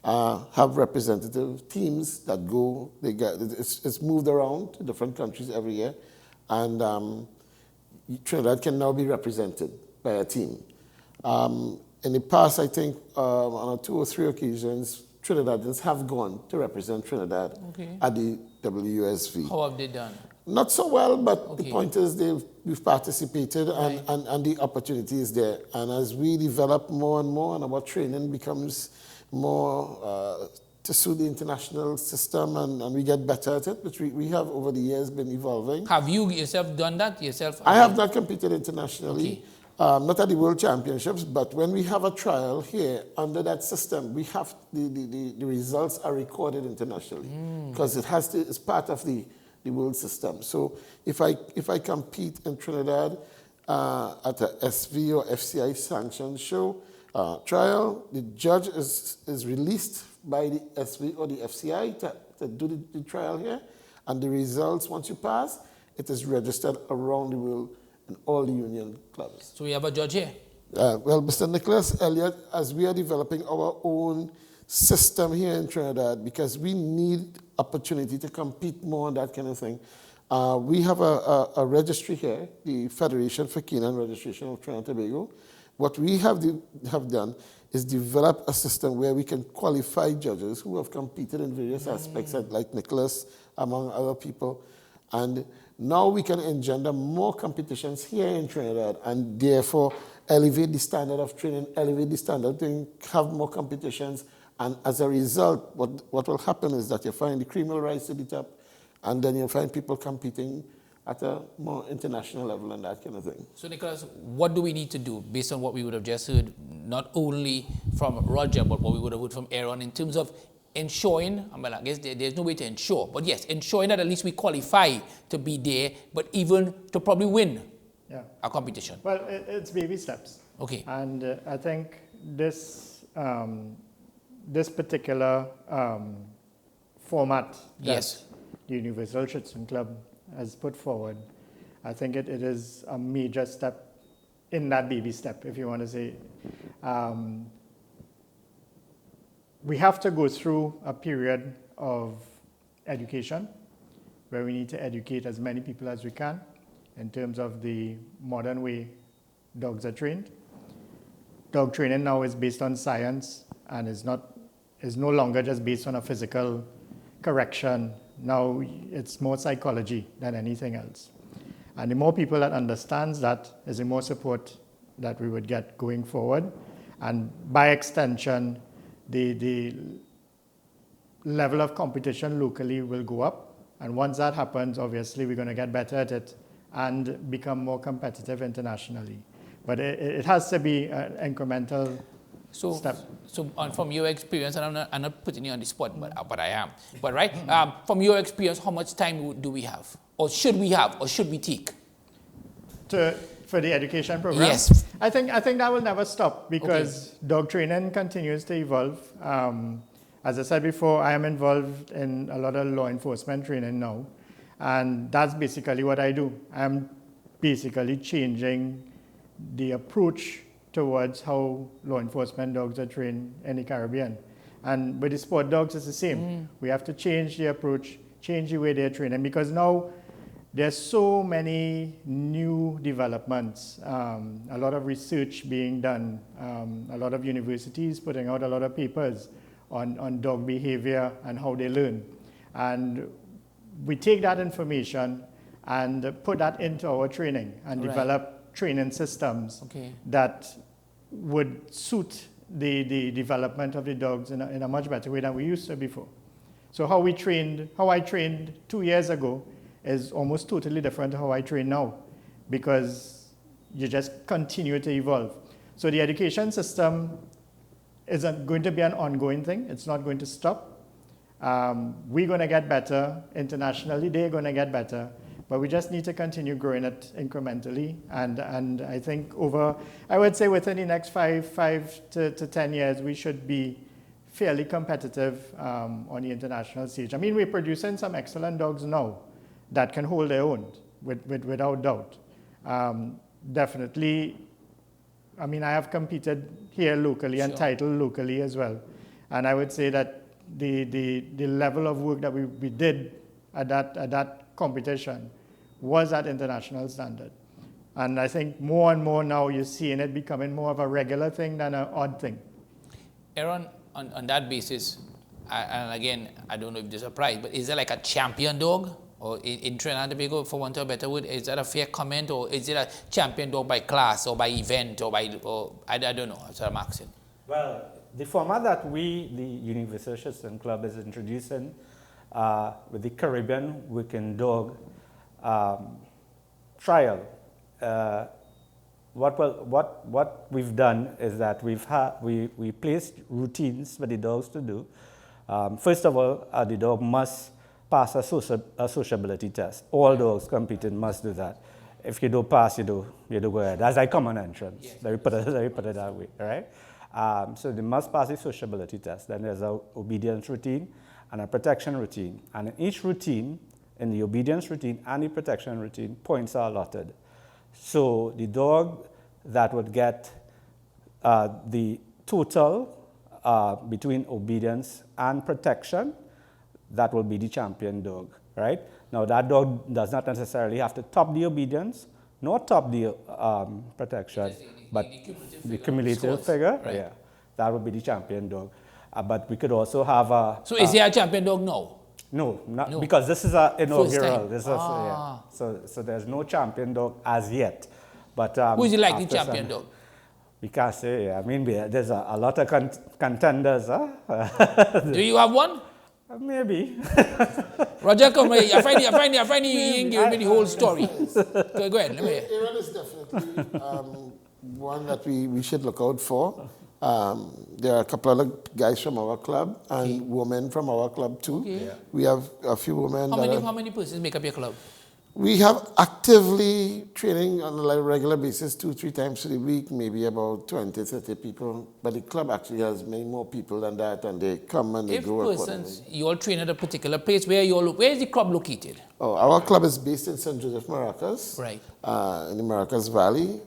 have representative teams that go. It's moved around to different countries every year. And Trinidad can now be represented by a team. In the past, I think on 2 or 3 occasions, Trinidadians have gone to represent Trinidad at the WSV. How have they done? Not so well, but the point is we've participated and the opportunity is there. And as we develop more and more and our training becomes more to suit the international system and we get better at it, which we have over the years been evolving. Have you yourself done that yourself? I have not competed internationally. not at the World Championships, but when we have a trial here under that system, we have the results are recorded internationally because it's part of the world system. So if I compete in Trinidad at a SV or FCI sanctioned show trial, the judge is released by the SV or the FCI to do the trial here, and the results, once you pass, it is registered around the world in all the union clubs. So we have a judge here? Well, Mr. Nicholas Elliott, as we are developing our own system here in Trinidad, because we need opportunity to compete more on that kind of thing, we have a registry here, the Federation for Canine Registration of Trinidad and Tobago. What we have done is develop a system where we can qualify judges who have competed in various aspects, like Nicholas, among other people. And now we can engender more competitions here in Trinidad and therefore elevate the standard of training, elevate the standard to have more competitions. And as a result, what will happen is that you find the cream will rise to the top, and then you'll find people competing at a more international level and that kind of thing. So Nicholas, what do we need to do based on what we would have just heard, not only from Roger, but what we would have heard from Aaron in terms of ensuring, I guess there's no way to ensure, but yes, ensuring that at least we qualify to be there, but even to probably win a competition? Well, it's baby steps. Okay. And I think this particular format that the Universal Schützen Club has put forward, I think it is a major step in that baby step, if you want to say. We have to go through a period of education where we need to educate as many people as we can in terms of the modern way dogs are trained. Dog training now is based on science and is no longer just based on a physical correction. Now it's more psychology than anything else. And the more people that understands that is the more support that we would get going forward. And by extension, the level of competition locally will go up. And once that happens, obviously we're going to get better at it and become more competitive internationally. But it has to be an incremental step. So from your experience, and I'm not putting you on the spot, but I am. But right, from your experience, how much time do we have? Or should we have? Or should we take? For the education program? Yes. I think that will never stop because dog training continues to evolve. As I said before, I am involved in a lot of law enforcement training now. And that's basically what I do. I'm basically changing the approach towards how law enforcement dogs are trained in the Caribbean. And with the sport dogs, it's the same. We have to change the approach, change the way they're training, because now there's so many new developments, a lot of research being done, a lot of universities putting out a lot of papers on dog behavior and how they learn. And we take that information and put that into our training and develop training systems that would suit the development of the dogs in a much better way than we used to before. So how I trained 2 years ago is almost totally different to how I train now, because you just continue to evolve. So the education system is going to be an ongoing thing. It's not going to stop. We're going to get better internationally. They're going to get better. But we just need to continue growing it incrementally. And I think I would say within the next 5 to 10 years, we should be fairly competitive on the international stage. I mean, we're producing some excellent dogs now that can hold their own, without doubt. Definitely, I mean, I have competed here locally and titled locally as well. And I would say that the level of work that we did at that competition was at international standard. And I think more and more now you're seeing it becoming more of a regular thing than an odd thing. Aaron, on that basis, and again, I don't know if this is a prize, but is there like a champion dog? Or in Trinidad and Tobago, for want of a better word, is that a fair comment? Or is it a champion dog by class or by event or I don't know, that's what I'm asking. Well, the format that the Universal Schützen Club is introducing with the Caribbean Working Dog trial what we've done is that we placed routines for the dogs to do. First of all, the dog must pass a sociability test. All dogs competing must do that. If you don't pass, you do go ahead. That's like common entrance. Yes. Let me put it that way, right? So they must pass a sociability test. Then there's an obedience routine and a protection routine. And in each routine, in the obedience routine and the protection routine, points are allotted. So the dog that would get the total between obedience and protection, that will be the champion dog, right? Now that dog does not necessarily have to top the obedience, nor top the protection, but the cumulative figure, right. Yeah, that would be the champion dog. But we could also have a... So is there a champion dog now? No, because this is an inaugural. This is, yeah. So there's no champion dog as yet. But who is the likely champion dog? We can't say. I mean, there's a lot of contenders. Do you have one? Maybe. Roger, come here. I find you ain't giving me the whole story. Go ahead. Let me hear. Aaron is definitely one that we should look out for. There are a couple other guys from our club and women from our club too. Okay. Yeah. We have a few women. How many persons make up your club? We have actively training on a regular basis, 2-3 times a week, maybe about 20-30 people. But the club actually has many more people than that, and they come and they grow accordingly. You all train at a particular place, where is the club located? Oh, our club is based in St. Joseph, Maracas. Right. In the Maracas Valley.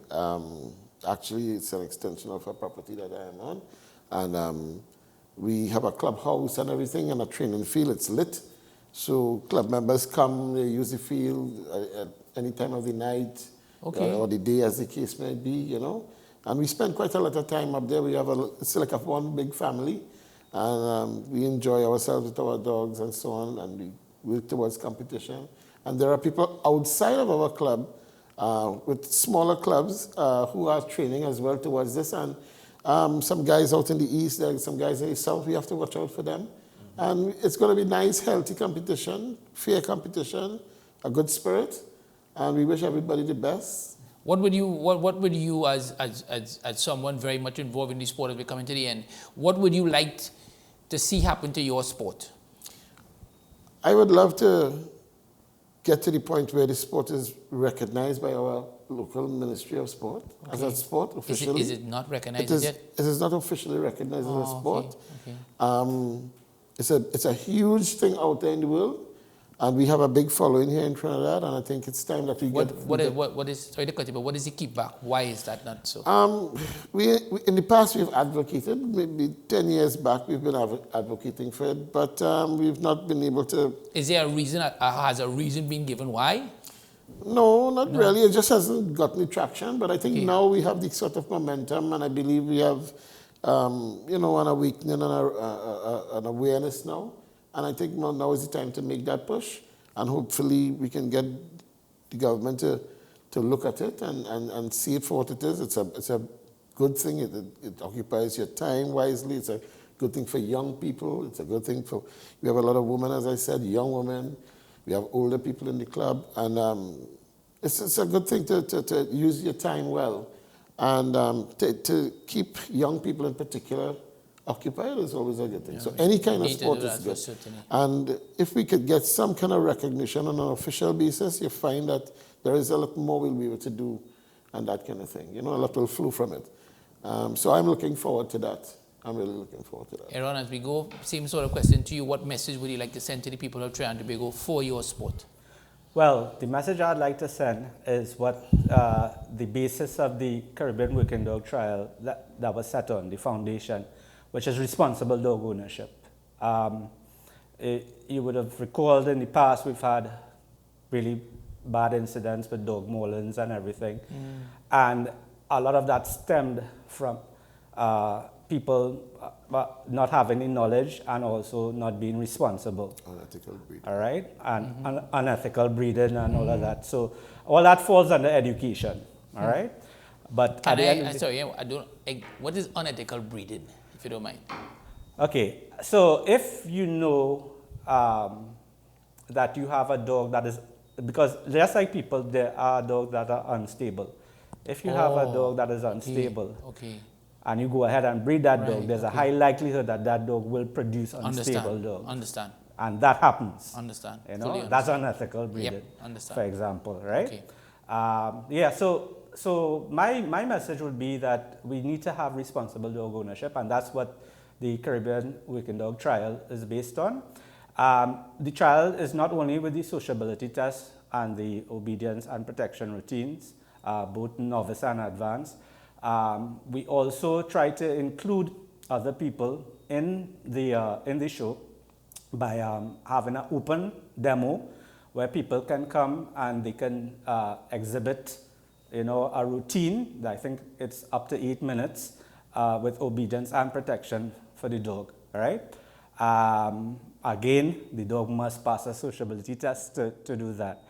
Actually, it's an extension of a property that I am on. And we have a clubhouse and everything, and a training field. It's lit. So club members come, they use the field at any time of the night, okay, or the day, as the case may be, you know. And we spend quite a lot of time up there. We have it's like one big family, and we enjoy ourselves with our dogs and so on, and we work towards competition. And there are people outside of our club with smaller clubs who are training as well towards this. And some guys out in the east, there are some guys in the south. We have to watch out for them. And it's going to be nice, healthy competition, fair competition, a good spirit, and we wish everybody the best. What would you as someone very much involved in the sport, as we're coming to the end, what would you like to see happen to your sport? I would love to get to the point where the sport is recognized by our local Ministry of Sport, okay, as a sport officially. Is it not recognized yet? It is not officially recognized as a sport. Okay. It's a huge thing out there in the world, and we have a big following here in Trinidad, and I think it's time that we sorry to cut you, but what is the keep-back? Why is that not so? We in the past, we've advocated, maybe 10 years back, we've been advocating for it, but we've not been able to... Is there a reason, has a reason been given why? No, not really. It just hasn't gotten the traction, but I think now we have the sort of momentum, and I believe we have... an awakening and an awareness now. And I think now is the time to make that push. And hopefully we can get the government to look at it and see it for what it is. It's a good thing. It occupies your time wisely. It's a good thing for young people. It's a good thing for... We have a lot of women, as I said, young women. We have older people in the club. And it's a good thing to use your time well. And to keep young people in particular occupied is always a good thing. Yeah, so any kind of sport is good. And if we could get some kind of recognition on an official basis, you find that there is a lot more we'll be able to do and that kind of thing. You know, a lot will flow from it. So I'm looking forward to that. I'm really looking forward to that. Aaron, as we go, same sort of question to you. What message would you like to send to the people of Trinidad and Tobago for your sport? Well, the message I'd like to send is what the basis of the Caribbean Working Dog Trial that was set on, the foundation, which is responsible dog ownership. You would have recalled in the past we've had really bad incidents with dog maulings and everything. And a lot of that stemmed from people not having the knowledge and also not being responsible. Unethical breeding. All right? And unethical breeding and all of that. So all that falls under education. All right? But what is unethical breeding, if you don't mind? Okay. So if you know that you have a dog that is, because just like people, there are dogs that are unstable. If you have a dog that is unstable, Okay. and you go ahead and breed that dog, Right, there's a okay. high likelihood that that dog will produce unstable dogs. Understand. And that happens. Understand. You Fully know, that's unethical breeding, Yep. Understand. for example, right? Okay. Yeah, so my message would be that we need to have responsible dog ownership, and that's what the Caribbean Working Dog Trial is based on. The trial is not only with the sociability test and the obedience and protection routines, both novice and advanced. We also try to include other people in the show by having an open demo where people can come and they can exhibit, a routine. I think it's up to 8 minutes with obedience and protection for the dog, right? Again, the dog must pass a sociability test to do that.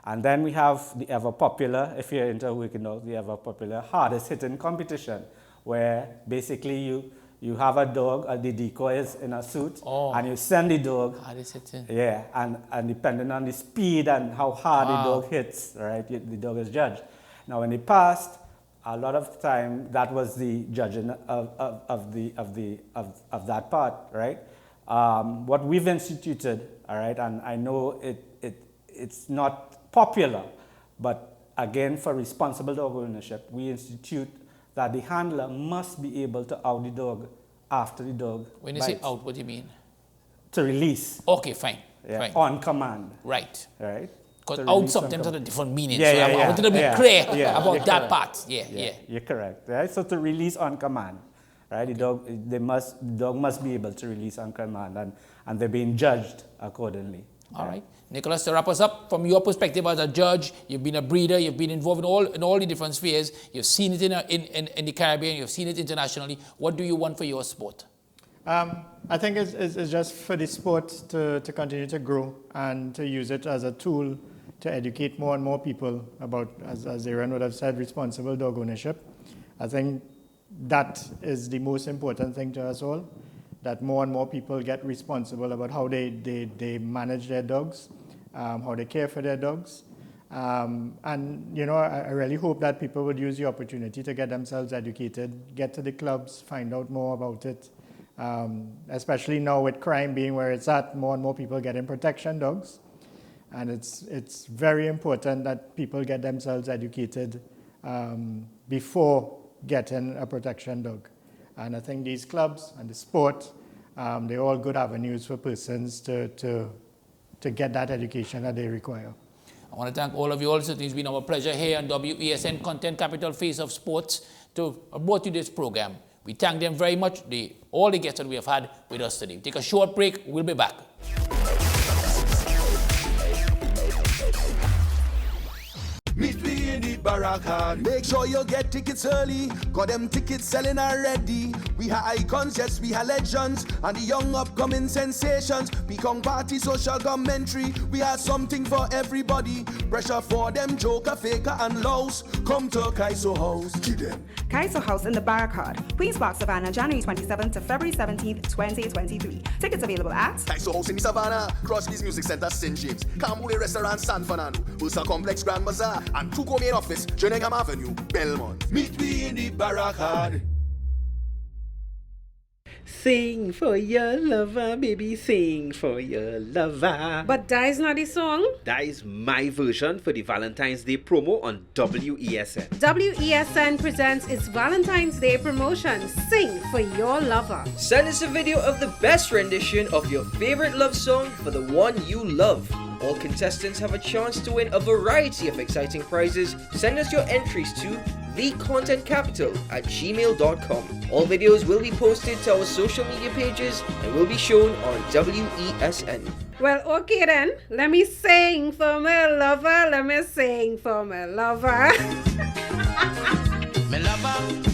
And then we have the ever popular, if you're into working dogs, the ever popular hardest hitting competition, where basically you have a dog, the decoy is in a suit, and you send the dog. Hardest hitting. Yeah, and depending on the speed and how hard the dog hits, right, the dog is judged. Now, in the past, a lot of time that was the judging of that part, right? What we've instituted, all right, and I know it's not popular, but again, for responsible dog ownership, we institute that the handler must be able to out the dog after the dog When you bites. say out, what do you mean? To release. Okay, fine. Yeah, Fine. on command. Right. Right. Because To out release on sometimes has a command. different meaning. Yeah, so yeah, I yeah, wanted to be yeah, clear yeah, about you're that correct. part. Yeah. You're correct. Right? So to release on command, right? The dog must be able to release on command, and they're being judged accordingly. All right. Nicholas, to wrap us up, from your perspective as a judge, you've been a breeder, you've been involved in all the different spheres, you've seen it in the Caribbean, you've seen it internationally. What do you want for your sport? I think it's just for the sport to continue to grow and to use it as a tool to educate more and more people about, as Aaron would have said, responsible dog ownership. I think that is the most important thing to us all, that more and more people get responsible about how they manage their dogs, how they care for their dogs. And, I really hope that people would use the opportunity to get themselves educated, get to the clubs, find out more about it. Especially now with crime being where it's at, more and more people getting protection dogs. And it's very important that people get themselves educated before getting a protection dog. And I think these clubs and the sport, they're all good avenues for persons to get that education that they require. I want to thank all of you also. It's been our pleasure here on WESN Content Capital Face of Sports to brought you this program. We thank them very much, all the guests that we have had with us today. Take a short break. We'll be back. Meet me in the Barracan. Make sure you get tickets early, got them tickets selling already. We have icons, yes, we have legends, and the young upcoming sensations. Become party, social commentary. We have something for everybody. Pressure for them, Joker, Faker, and Lows. Come to Kaiso House. Get them. Kaiso House in the Barricade, Queen's Park, Savannah, January 27th to February 17th, 2023. Tickets available at Kaiso House in the Savannah, Crosby's Music Center, St. James, Kamule Restaurant, San Fernando, Ursa Complex, Grand Bazaar, and Tuco Main Office, Jerningham Avenue, Belmont. Meet me in the Barricade. Sing for your lover, baby, sing for your lover. But that is not the song. That is my version for the Valentine's Day promo on WESN. WESN presents its Valentine's Day promotion, Sing for Your Lover. Send us a video of the best rendition of your favorite love song for the one you love. All contestants have a chance to win a variety of exciting prizes. Send us your entries to thecontentcapital@gmail.com. All videos will be posted to our social media pages and will be shown on WESN. Well, okay then. Let me sing for my lover. Let me sing for my lover. My lover.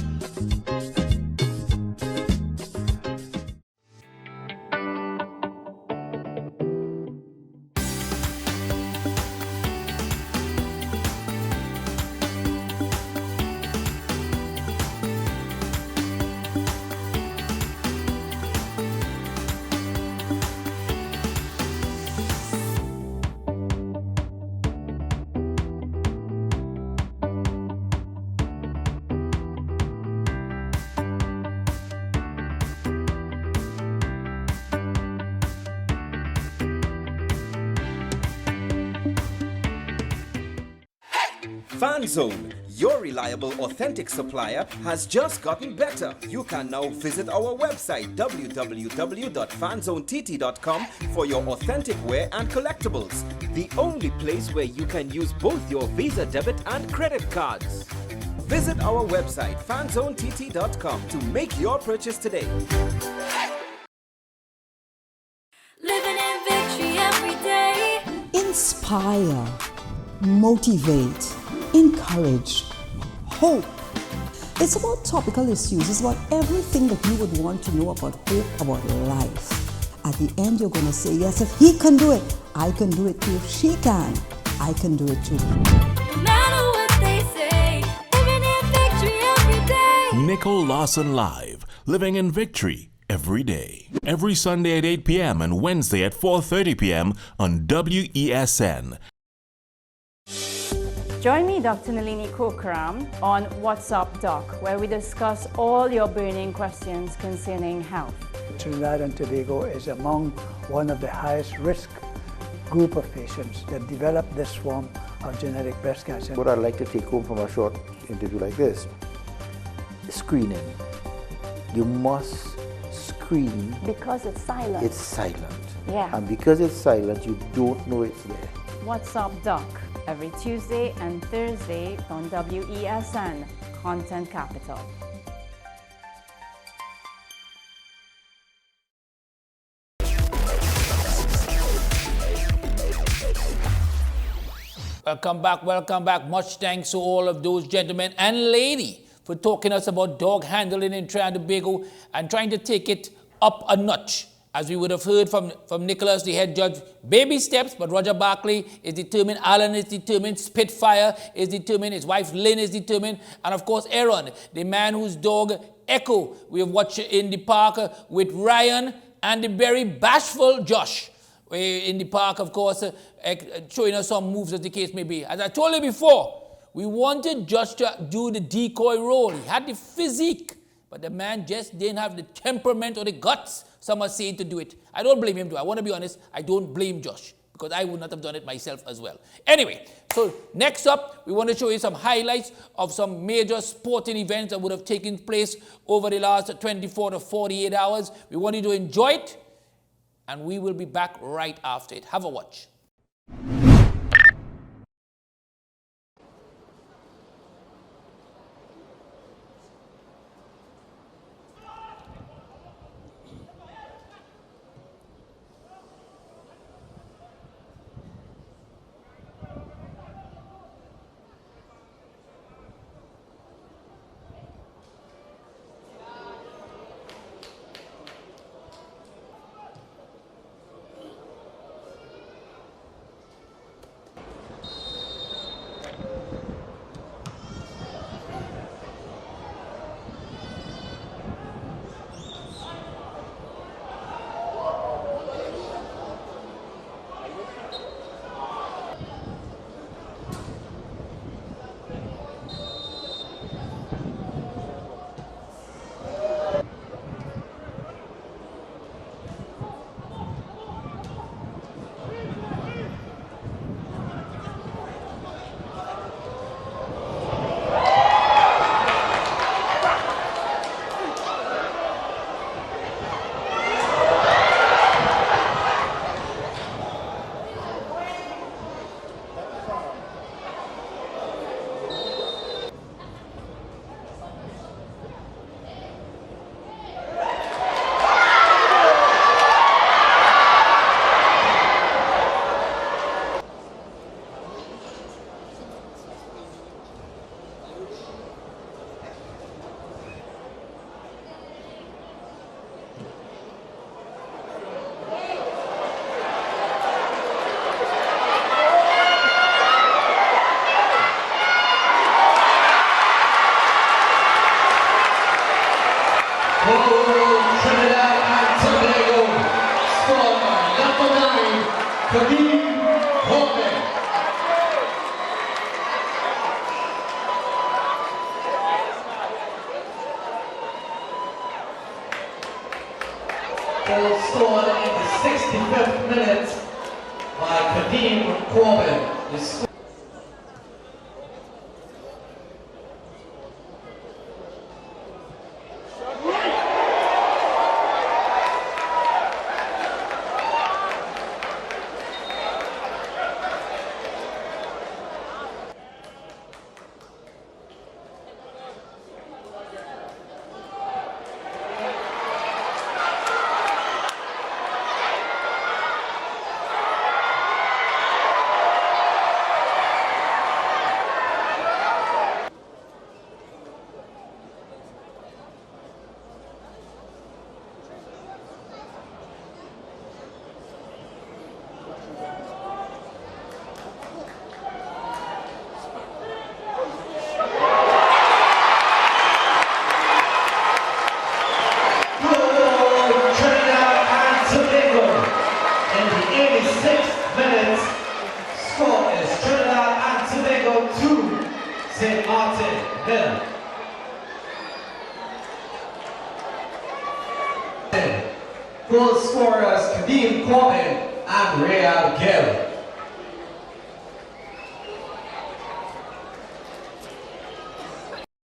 FanZone, your reliable, authentic supplier, has just gotten better. You can now visit our website www.fanzonett.com for your authentic wear and collectibles. The only place where you can use both your Visa debit and credit cards. Visit our website fanzonett.com to make your purchase today. Living in victory every day. Inspire, motivate, encourage, hope. It's about topical issues. It's about everything that you would want to know about hope, about life. At the end, you're going to say, yes, if he can do it, I can do it too. If she can, I can do it too. No matter what they say, living in victory every day. Nicole Lawson Live, living in victory every day. Every Sunday at 8 p.m. and Wednesday at 4:30 p.m. on WESN. Join me, Dr. Nalini Kokram, on What's Up Doc, where we discuss all your burning questions concerning health. Trinidad and Tobago is among one of the highest risk group of patients that develop this form of genetic breast cancer. What I'd like to take home from a short interview like this, screening. You must screen. Because it's silent. It's silent. Yeah. And because it's silent, you don't know it's there. What's Up Doc, every Tuesday and Thursday on WESN, Content Capital. Welcome back. Much thanks to all of those gentlemen and lady for talking to us about dog handling in Trinidad and Tobago and trying to take it up a notch. As we would have heard from Nicholas, the head judge, baby steps, but Roger Barkley is determined, Alan is determined, Spitfire is determined, his wife Lynn is determined, and of course Aaron, the man whose dog Echo we have watched in the park with Ryan and the very bashful Josh. In the park, of course, showing us some moves as the case may be. As I told you before, we wanted Josh to do the decoy role. He had the physique, but the man just didn't have the temperament or the guts, some are saying, to do it. I don't blame him, though. I want to be honest, I don't blame Josh, because I would not have done it myself as well. Anyway, so next up, we want to show you some highlights of some major sporting events that would have taken place over the last 24 to 48 hours. We want you to enjoy it, and we will be back right after it. Have a watch. Goal scored in the 65th minute by Kadeem Corbin. St. Martin Hill. Goal scorers Kadeem Corbin and Real Gill.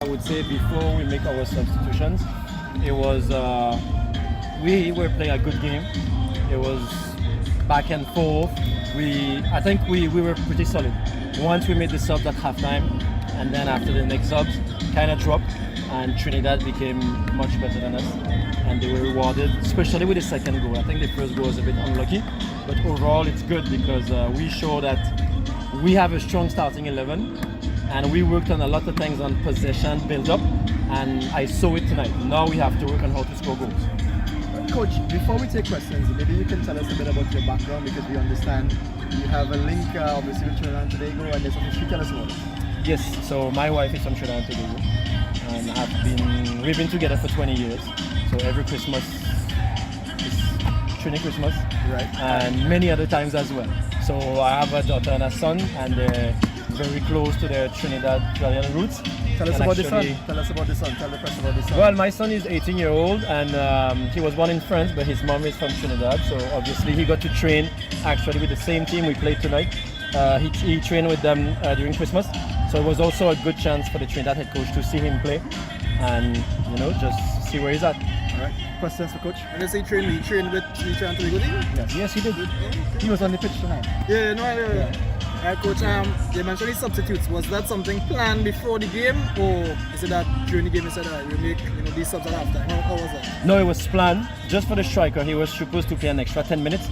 I would say before we make our substitutions, it was we were playing a good game. It was back and forth. I think we were pretty solid. Once we made the subs at halftime, and then after the next subs kind of dropped, and Trinidad became much better than us, and they were rewarded, especially with the second goal. I think the first goal was a bit unlucky, but overall it's good because we show that we have a strong starting 11, and we worked on a lot of things on possession, build up, and I saw it tonight. Now we have to work on how to score goals. Coach, before we take questions, maybe you can tell us a bit about your background, because we understand you have a link obviously with Trinidad and Tobago, and there's some history. Tell us about it. Yes, so my wife is from Trinidad and Tobago, and we've been together for 20 years. So every Christmas is Trini Christmas, right? And many other times as well. So I have a daughter and a son, and they're very close to their Trinidadian roots. Tell us about the son. Tell us about the son. Tell the press about the son. Well, my son is 18-year-old, and he was born in France, but his mom is from Trinidad. So obviously he got to train actually with the same team we played tonight. He trained with them during Christmas. So it was also a good chance for the Trinidad head coach to see him play and, just see where he's at. All right. Questions for coach? When you say train, he trained with Trinidad and Tobago? Yes, he did. He was on the pitch tonight. Yeah, no, yeah. Coach, you mentioned the substitutes. Was that something planned before the game, or is it that during the game you said, we make these subs at halftime? How was that? No, it was planned. Just for the striker, he was supposed to play an extra 10 minutes,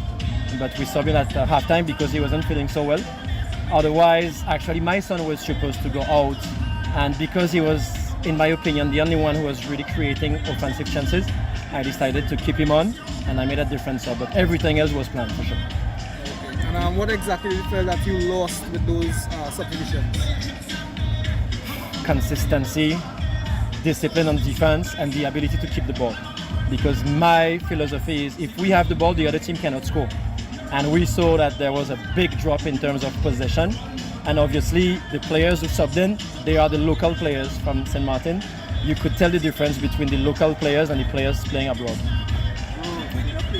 but we subbed him at halftime because he wasn't feeling so well. Otherwise, actually, my son was supposed to go out, and because he was, in my opinion, the only one who was really creating offensive chances, I decided to keep him on, and I made a different sub, but everything else was planned for sure. And what exactly did you feel that you lost with those substitutions? Consistency, discipline on defense, and the ability to keep the ball. Because my philosophy is, if we have the ball, the other team cannot score. And we saw that there was a big drop in terms of possession. And obviously, the players who subbed in, they are the local players from St. Martin. You could tell the difference between the local players and the players playing abroad.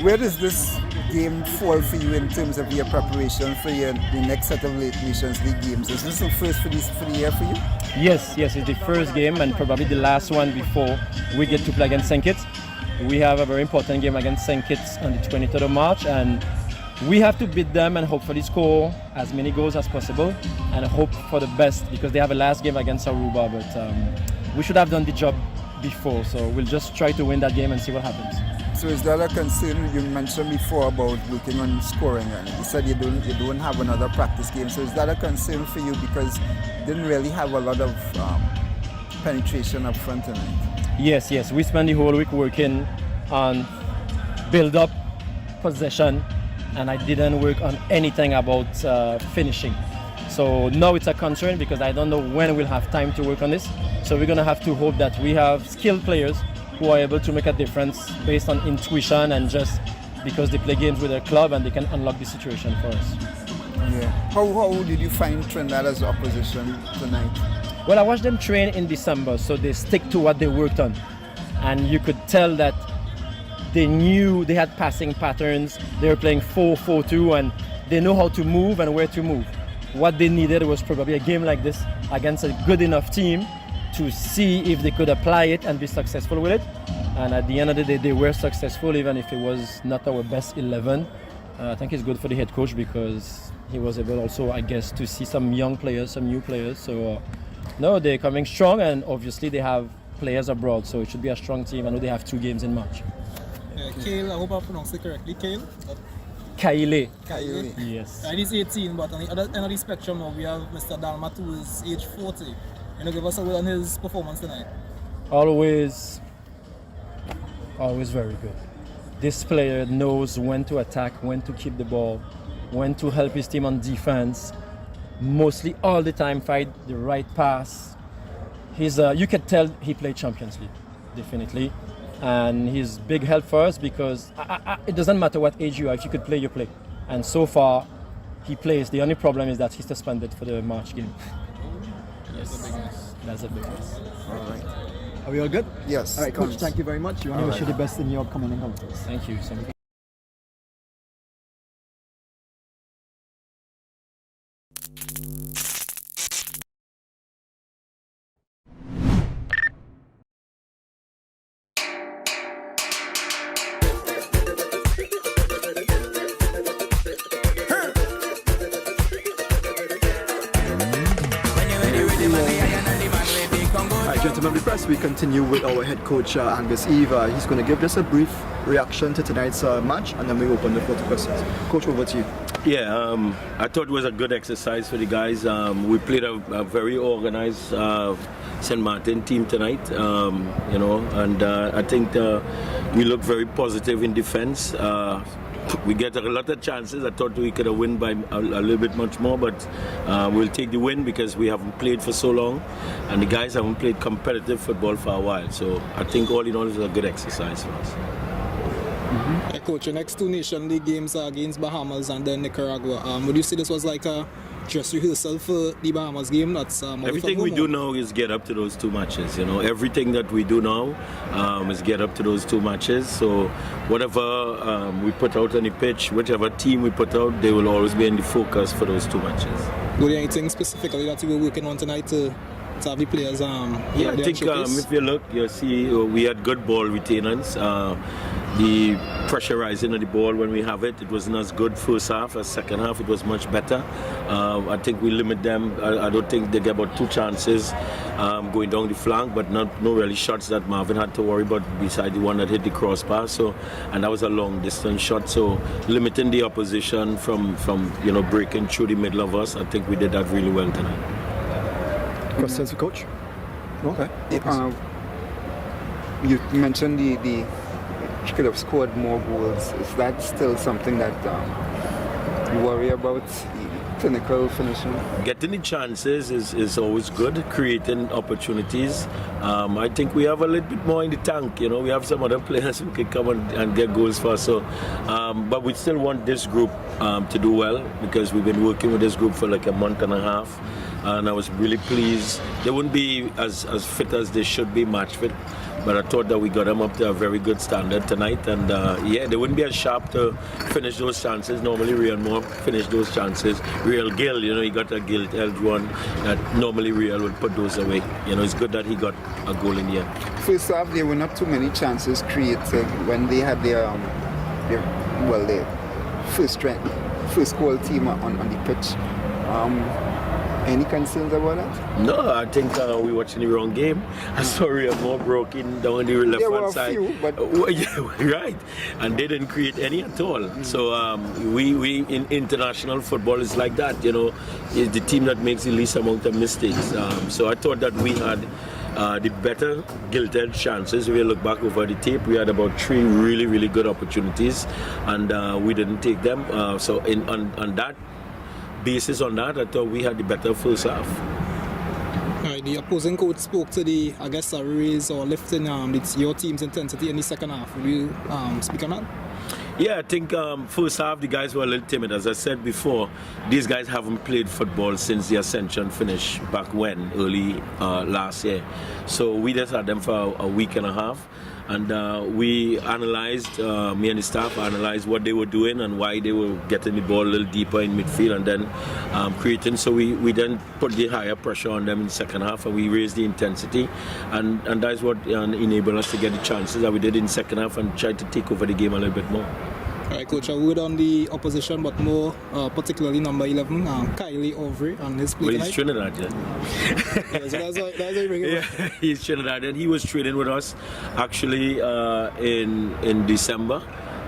Where does this game fall for you in terms of your preparation for the next set of Nations League games? Is this the first for the year for you? Yes, it's the first game and probably the last one before we get to play against St. Kitts. We have a very important game against St. Kitts on the 23rd of March, and we have to beat them and hopefully score as many goals as possible and hope for the best, because they have a last game against Aruba, but we should have done the job before, so we'll just try to win that game and see what happens. So is that a concern? You mentioned before about working on scoring, and you said you don't have another practice game. So is that a concern for you, because you didn't really have a lot of penetration up front tonight? Yes, we spent the whole week working on build up, possession, and I didn't work on anything about finishing. So now it's a concern because I don't know when we'll have time to work on this. So we're gonna have to hope that we have skilled players who are able to make a difference based on intuition and just because they play games with their club and they can unlock the situation for us. Yeah. How did you find Trinidad as opposition tonight? Well, I watched them train in December, so they stick to what they worked on. And you could tell that they knew they had passing patterns. They were playing 4-4-2 and they know how to move and where to move. What they needed was probably a game like this against a good enough team to see if they could apply it and be successful with it. And at the end of the day, they were successful, even if it was not our best 11. I think it's good for the head coach because he was able also, I guess, to see some young players, some new players. So no, they're coming strong, and obviously they have players abroad, so it should be a strong team. I know they have 2 games in March. Kale, I hope I pronounced it correctly. Kaile. Yes. He's 18, but on the other end of the spectrum now, we have Mr. Dalmat, who is age 40. Give us a word on his performance tonight. Always very good. This player knows when to attack, when to keep the ball, when to help his team on defense. Mostly all the time find the right pass. You could tell he played Champions League, definitely. And he's big help for us because it doesn't matter what age you are, if you could play, you play. And so far, he plays. The only problem is that he's suspended for the March game. Yes. That's a big miss. All right. Are we all good? Yes. All right, Coach, thank you very much. We want to wish you the best in your upcoming encounters. Thank you. Alright, gentlemen of the press, we continue with our head coach Angus Eve. He's going to give just a brief reaction to tonight's match, and then we open the floor to questions. Coach, over to you. Yeah, I thought it was a good exercise for the guys. We played a very organized St. Martin team tonight, and I think we looked very positive in defense. We get a lot of chances. I thought we could have won by a little bit much more, but we'll take the win because we haven't played for so long, and the guys haven't played competitive football for a while. So I think all in all, it's a good exercise for us. Hey, Coach, your next two Nation League games are against Bahamas and then Nicaragua. Would you say this was like a dress rehearsal for the Bahamas game? That's everything we do now is get up to those two matches. Everything that we do now is get up to those two matches. So whatever we put out on the pitch, whichever team we put out, they will always be in the focus for those two matches. Was there anything specifically that you were working on tonight to have the players? Yeah, I think if you look, you see we had good ball retainers. The pressurizing of the ball when we have it wasn't as good first half. As second half, it was much better. I think we limit them. I don't think they get about two chances going down the flank, but no really shots that Marvin had to worry about beside the one that hit the crossbar. And that was a long distance shot. So limiting the opposition from breaking through the middle of us, I think we did that really well tonight. Questions for Coach? Okay. You mentioned the you could have scored more goals. Is that still something that you worry about, the clinical finishing? Getting the chances is always good, creating opportunities. I think we have a little bit more in the tank. We have some other players who can come and get goals for us. So, but we still want this group to do well because we've been working with this group for like a month and a half. And I was really pleased. They wouldn't be as fit as they should be, match fit. But I thought that we got them up to a very good standard tonight. And they wouldn't be as sharp to finish those chances. Normally Real Moore finish those chances. Real Gill, he got a gilt-edged one that normally Real would put those away. It's good that he got a goal in the end. First half, there were not too many chances created when they had their first goal team on the pitch. Any concerns about that? No, I think we're watching the wrong game. I saw Real Moore broken down the left-hand side. Few, but right, and they didn't create any at all. So we in international football is like that. It's the team that makes the least amount of mistakes. So I thought that we had the better gilded chances. If you look back over the tape, we had about 3 really, really good opportunities, and we didn't take them. So on that basis, on that, I thought we had the better first half. Right, the opposing coach spoke to the, raise or lifting your team's intensity in the second half. Will you speak on that? Yeah, I think first half the guys were a little timid. As I said before, these guys haven't played football since the Ascension finish back when, early last year. So we just had them for a week and a half. And we analyzed, me and the staff analyzed what they were doing and why they were getting the ball a little deeper in midfield and then creating. So we then put the higher pressure on them in the second half and we raised the intensity. And that's what enabled us to get the chances that we did in the second half and tried to take over the game a little bit more. All right, Coach, a word on the opposition, but more particularly number 11, Kylie Overy, and his play he's Trinidad, yeah, so that's why you bring him up. He's Trinidad, and he was training with us actually in December.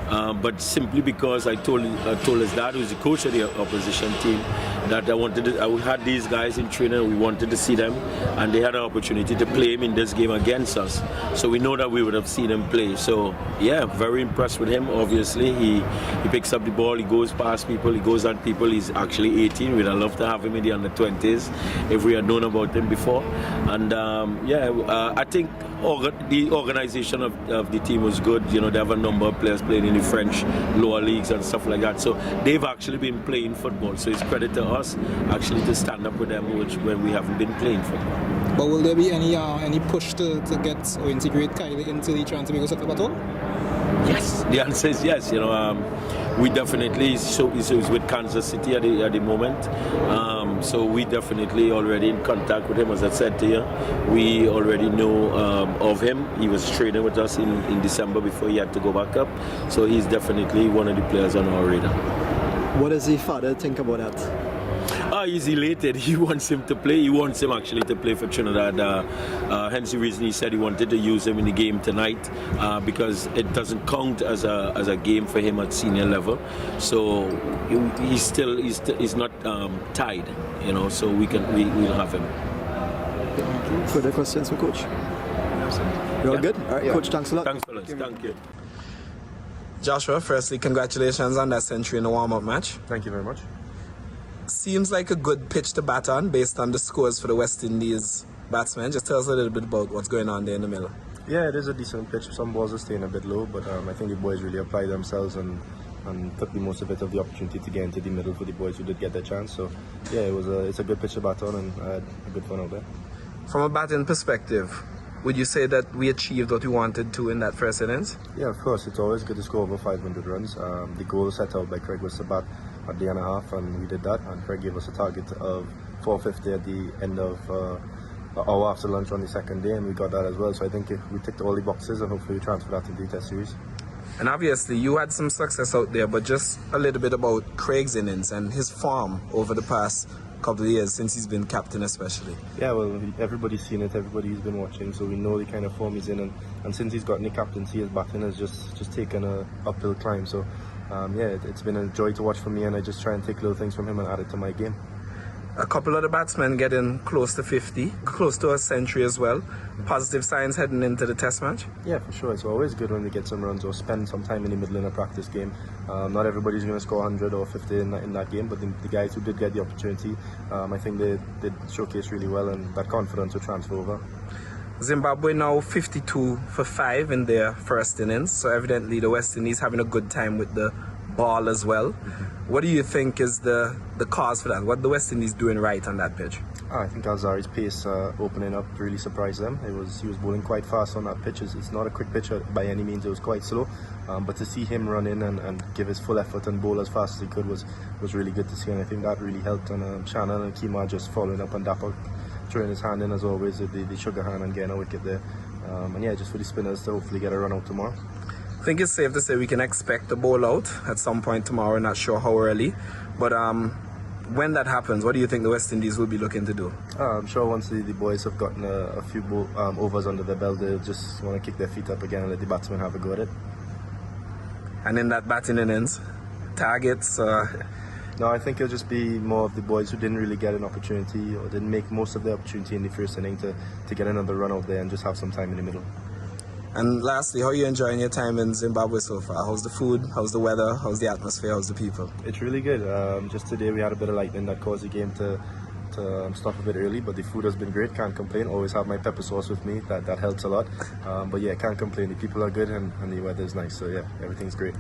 But simply because I told his dad, who's the coach of the opposition team, that I had these guys in training, we wanted to see them, and they had an opportunity to play him in this game against us. So we know that we would have seen him play. So yeah, very impressed with him. Obviously, he picks up the ball, he goes past people, he goes at people. He's actually 18. We'd have loved to have him in the under-20s if we had known about him before. And I think the organization of the team was good. You know, they have a number of players playing in the French lower leagues and stuff like that. So they've actually been playing football. So it's credit to us actually to stand up with them, which when we haven't been playing football. But will there be any push to get or integrate Kylie into the Trinidad setup at all? Yes, the answer is yes. You know, we definitely, so he's with Kansas City at the moment. So we definitely already in contact with him. As I said to you, we already know of him. He was training with us in December before he had to go back up. So he's definitely one of the players on our radar. What does the father think about that? He's elated. He wants him to play. He wants him actually to play for Trinidad. Hence the reason he said he wanted to use him in the game tonight because it doesn't count as a game for him at senior level. So he's not tied, you know. So we'll have him. Further questions for Coach? You're all good? All right, Yeah. Coach, thanks a lot. Thanks, fellas. Thank you. Joshua, firstly, congratulations on that century in the warm-up match. Thank you very much. Seems like a good pitch to bat on based on the scores for the West Indies batsmen. Just tell us a little bit about what's going on there in the middle. Yeah, it is a decent pitch. Some balls are staying a bit low, but I think the boys really applied themselves and took the most of it of the opportunity to get into the middle for the boys who did get their chance. So yeah, it's a good pitch to bat on, and I had a good fun out there. From a batting perspective, would you say that we achieved what we wanted to in that first innings? Yeah, of course. It's always good to score over 500 runs. The goal set out by Craig was to bat at the end and a half, and we did that. And Craig gave us a target of 450 at the end of hour after lunch on the second day, and we got that as well. So I think we ticked all the boxes, and hopefully we transfer that to the Test series. And obviously you had some success out there, but just a little bit about Craig's innings and his form over the past couple of years since he's been captain especially. Yeah, well, everybody's seen it, everybody's been watching, so we know the kind of form he's in, and since he's gotten the captaincy, his batting has just taken a uphill climb. So yeah, it's been a joy to watch for me, and I just try and take little things from him and add it to my game. A couple of the batsmen getting close to 50, close to a century as well. Positive signs heading into the Test match? Yeah, for sure. It's always good when we get some runs or spend some time in the middle in a practice game. Not everybody's going to score 100 or 50 in that game, but the guys who did get the opportunity, I think they did showcase really well, and that confidence will transfer over. Zimbabwe now 52 for 5 in their first innings, so evidently the West Indies having a good time with the ball as well. What do you think is the cause for that? What the West Indies doing right on that pitch? I think Alzari's pace opening up really surprised them. He was bowling quite fast on that pitch. It's not a quick pitch by any means. It was quite slow, but to see him run in and give his full effort and bowl as fast as he could was really good to see, and I think that really helped. And Shannon and Kima just following up on Dapper, throwing his hand in as always with the sugar hand and getting a wicket there. And yeah, just for the spinners to hopefully get a run out tomorrow. I think it's safe to say we can expect a bowl out at some point tomorrow, not sure how early, but when that happens, what do you think the West Indies will be looking to do? I'm sure once the boys have gotten a few overs under their belt, they'll just want to kick their feet up again and let the batsmen have a go at it. And in that batting innings, targets? No, I think it'll just be more of the boys who didn't really get an opportunity or didn't make most of the opportunity in the first inning to get another run out there and just have some time in the middle. And lastly, how are you enjoying your time in Zimbabwe so far? How's the food? How's the weather? How's the atmosphere? How's the people? It's really good. Just today we had a bit of lightning that caused the game to stop a bit early, but the food has been great. Can't complain. Always have my pepper sauce with me. That helps a lot. But yeah, can't complain. The people are good and the weather is nice. So yeah, everything's great.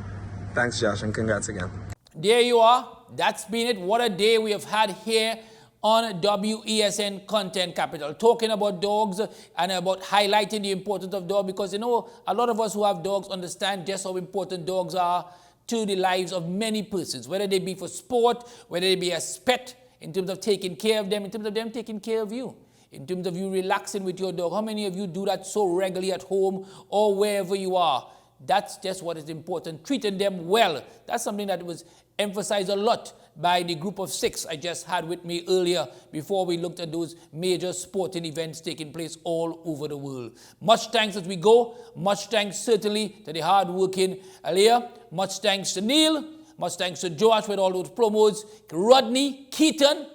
Thanks, Josh, and congrats again. There you are. That's been it. What a day we have had here on WESN Content Capital, talking about dogs and about highlighting the importance of dogs, because you know a lot of us who have dogs understand just how important dogs are to the lives of many persons, whether they be for sport, whether they be as pet, in terms of taking care of them, in terms of them taking care of you, in terms of you relaxing with your dog. How many of you do that so regularly at home or wherever you are? That's just what is important, treating them well. That's something that was emphasized a lot by the group of 6 I just had with me earlier before we looked at those major sporting events taking place all over the world. Much thanks as we go. Much thanks certainly to the hard-working Alia. Much thanks to Neil. Much thanks to Josh with all those promos. Rodney, Keaton,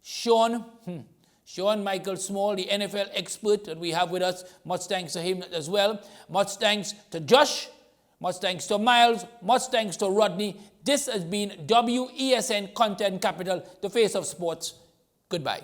Sean Michael Small, the NFL expert that we have with us. Much thanks to him as well. Much thanks to Josh. Much thanks to Miles. Much thanks to Rodney. This has been WESN Content Capital, the face of sports. Goodbye.